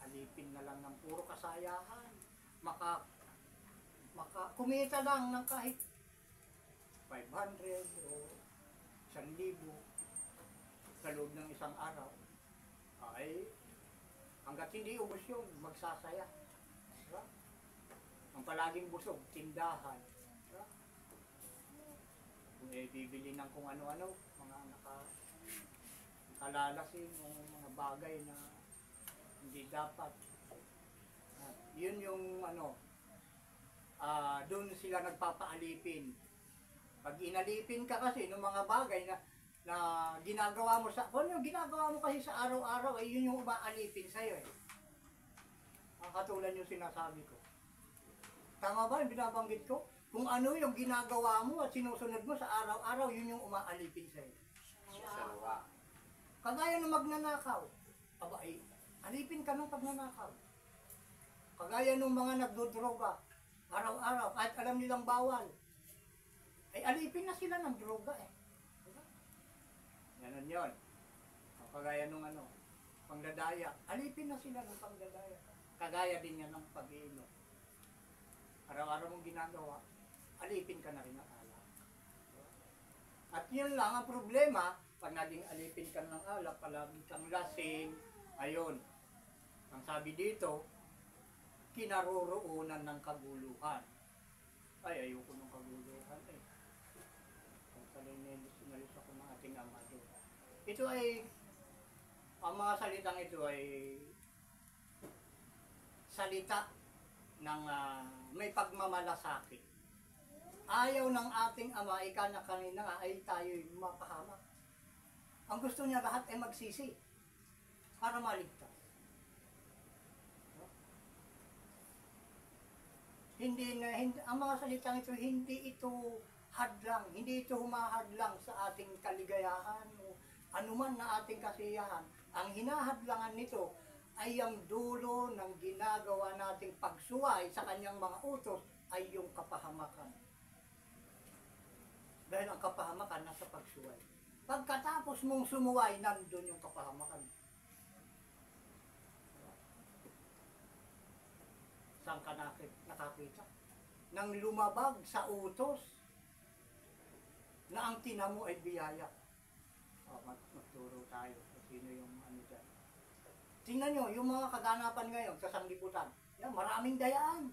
alipin na lang ng puro kasayahan. Kumita lang ng kahit 500 o 1,000 sa loob ng isang araw. Ay, hanggat hindi ubos yun, magsasaya. Diba? Ang palaging busog, tindahan. Diba? Kung bibili ng kung ano-ano, mga nakalalasin, mga bagay na hindi dapat. Yun yung doon sila nagpapaalipin. Pag inalipin ka kasi ng mga bagay na ginagawa mo kung yung ginagawa mo kasi sa araw-araw, yun yung umaalipin sa'yo eh. katulad yung sinasabi ko. Tama ba yung binabanggit ko? Kung ano yung ginagawa mo at sinusunod mo sa araw-araw, yun yung umaalipin sa'yo. Sa luwa. Kagaya ng magnanakaw. Aba ay, alipin ka ng pagnanakaw. Kagaya ng mga nagdodroga, araw-araw, kahit alam nilang bawal. Ay alipin na sila ng droga eh. Diba? Ganon yun. O, kagaya nung ano, pangdadaya. Alipin na sila ng pangdadaya. Kagaya din yan ng pag-iinom. Araw-araw mong ginagawa, alipin ka na rin ng alak. Diba? At yun lang ang problema, pag naging alipin ka ng alak, palagi kang lasing, ayun. Ang sabi dito, kinaroroonan ng kaguluhan. Ay, ayoko ng kaguluhan eh. Kung sinalis ako ng ating ama doon. Ito ay, ang mga salitang ito ay salita ng may pagmamalasakit. Ayaw ng ating ama, ika na kanina nga, ay tayo'y mapahamak. Ang gusto niya lahat ay magsisi para maligtas. Hindi, ang mga salitang ito, hindi ito hadlang, hindi ito humahadlang sa ating kaligayahan o anuman na ating kasiyahan. Ang hinahadlangan nito ay ang dulo ng ginagawa nating pagsuway sa kanyang mga utos ay yung kapahamakan. Dahil ang kapahamakan nasa pagsuway. Pagkatapos mong sumuway, nandun yung kapahamakan. Saan ka nakakita? Nang lumabag sa utos na ang tinamo ay biyaya. Magturo tayo kung sino yung ano dyan. Tingnan nyo, yung mga kaganapan ngayon sa sanglibutan. Yan, maraming dayaan.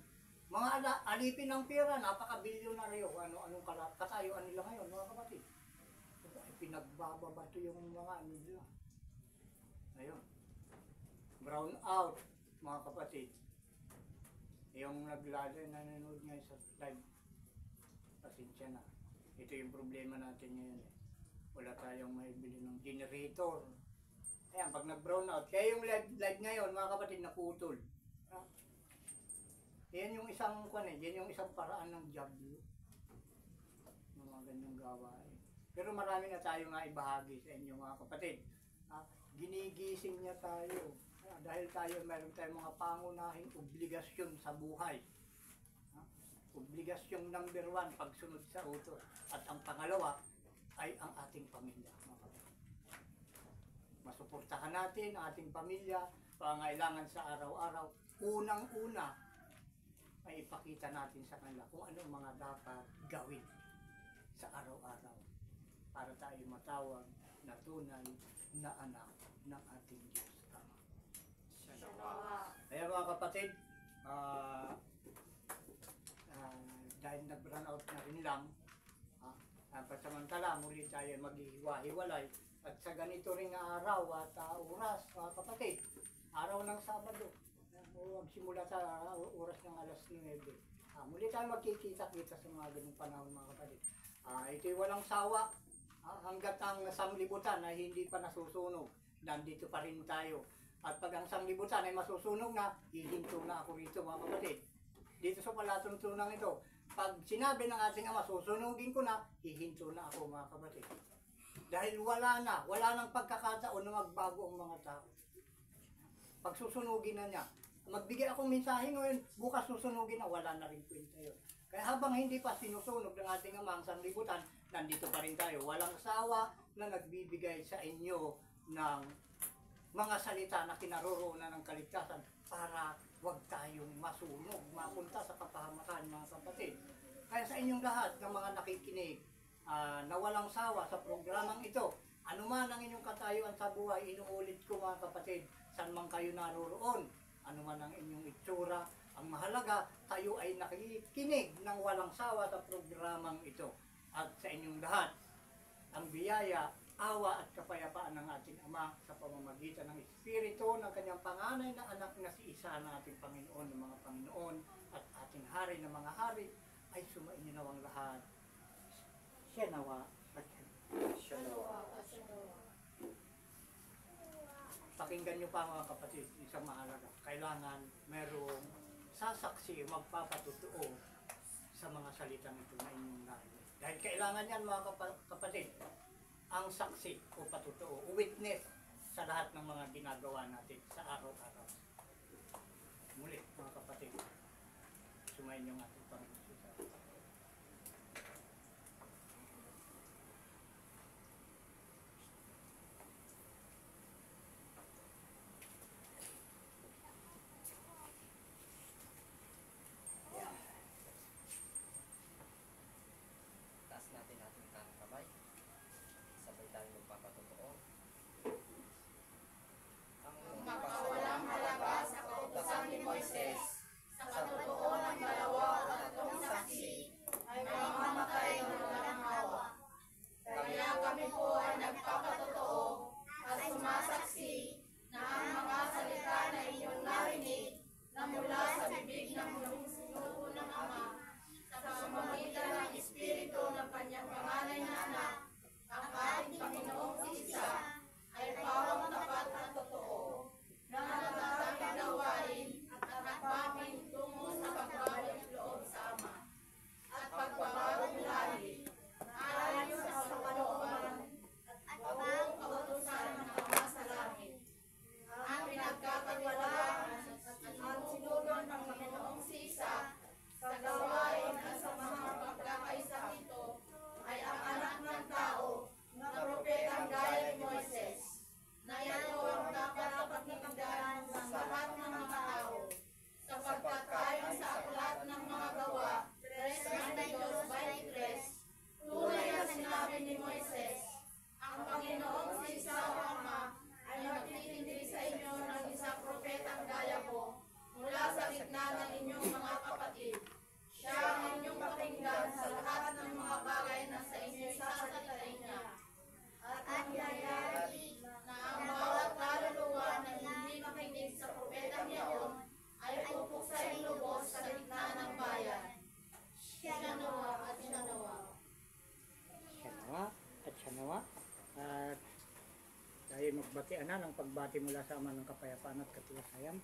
Mga alipin ng pera, napaka-bilyonaryo. Anong katayuan nila ngayon, mga kapatid. Ay, pinagbababato yung mga ano nila. Ayun. Brown out, mga kapatid. Yung nanonood ngayon sa live, pasensya na. Ito yung problema natin ngayon eh. Wala tayong maibili ng generator. Ayan, pag nag-brown out, kaya yung live ngayon, mga kapatid, naputol. Yan yung isang yan yung isang paraan ng job. Mga ganyang gawain. Pero marami na tayo nga ibahagi sa inyo, mga kapatid. Ginigising niya tayo. Dahil mayroon tayong mga pangunahing obligasyon sa buhay. Obligasyon number 1, pagsunod sa utos. At ang pangalawa ay ang ating pamilya. Masuportahan natin ang ating pamilya, pangailangan sa araw-araw. Unang-una ay ipakita natin sa kanila kung ano mga dapat gawin sa araw-araw para tayo matawag na tunay na anak ng ating Diyos. Kaya mga kapatid, dahil nag-run out na rin lang, pasamantala muli tayo maghihiwa-hiwalay at sa ganito ring araw at oras, mga kapatid, araw ng Sabado, magsimula sa oras ng alas 9. Muli tayo magkikita-kita sa mga ganung panahon, mga kapatid. Ito'y walang sawa, hanggat ang sanglibutan ay hindi pa nasusunog, nandito pa rin tayo. At pag ang sanglibutan ay masusunog na, hihinto na ako rito, mga kapatid. Dito sa palatuntunan ito, pag sinabi ng ating ama, susunugin ko na, hihinto na ako, mga kapatid. Dahil wala nang pagkakataon na magbago ang mga tao. Pag susunugin na niya, magbigay akong mensahe ngayon, bukas susunugin na, wala na rin kwenta yun. Kaya habang hindi pa sinusunog ng ating ama ang sanglibutan, nandito pa rin tayo. Walang sawa na nagbibigay sa inyo ng mga salita na kinaroroonan ng kaligtasan para wag tayong masunog, mapunta sa kapahamakan, mga kapatid. Kaya sa inyong lahat ng mga nakikinig na walang sawa sa programang ito, anuman ang inyong katayuan sa buhay, inuulit ko, mga kapatid, saan man kayo naroroon, anuman ang inyong itsura, ang mahalaga, tayo ay nakikinig ng walang sawa sa programang ito. At sa inyong lahat, ang biyaya, awa at kapayapaan ng ating Ama sa pamamagitan ng Espiritu ng kanyang panganay na anak na si Isa ng ating Panginoon ng mga Panginoon at ating Hari ng mga Hari ay sumainyo nawang lahat. Siya nawa at Siya nawa. pakinggan nyo pa mga kapatid, isang mahalaga. Kailangan merong sasaksi, magpapatotoo sa mga salitang ito na inyong narinig. Dahil kailangan yan mga kapatid, ang saksi o patotoo, o witness sa lahat ng mga ginagawa natin sa araw-araw. Muli mga kapatid, sumayin yung ating Panginoon. Taas natin ating kanang kamay. Sabay tayo magpapatotoo. Ang Magpawalang halaga sa kautusan ni Moises, sa katotoo ng dalawa o tatlong saksi, ay mamamatay ng walang hawa. Kaya kami po ay nagpapatotoo at sumasaksi na ang mga salita na inyong narinig na mula sa bibig ng sinuno ng Ama sa pamamagitan ng Espiritu ng kanyang panganay na anak, ang ating Panginoong Isa, ay pawang tapat at totoo, na natatanging gawain at nagpapin tungo sa pagbabalik loob sa Ama at pagbabagong lahi, na ayon sa kalooban at buong kautusan ng Ama sa langit. Ang pinagkakatiwalaan at ang sinulong ng Panginoong Isa sa gawain at sa mga pagkakaisa nito ay ang anak ng tao na propetang gaya ni Moises, na ito ang dapat pakinggan ng lahat ng mga tao, sapagkat ayon sa aklat ng mga gawa 3:22-23, tunay na sinabi ni Moises, ang Panginoong Isa o Ama ay magtitindi sa inyo ng isang propetang gaya ko mula sa gitna ng inyong mga kapatid. Siya ang inyong pakinggan sa lahat ng mga bagay na sa inyo isasalitain niya. At nangyayari na ang bawat kaluluwa na hindi makinig sa propetang yaon ay pupuksain lubos sa gitna ng bayan. Siya nawa at siya nawa. Siya nawa. At tayo magbatian na ng pagbati mula sa Ama ng Kapayapaan at Katiwasayan.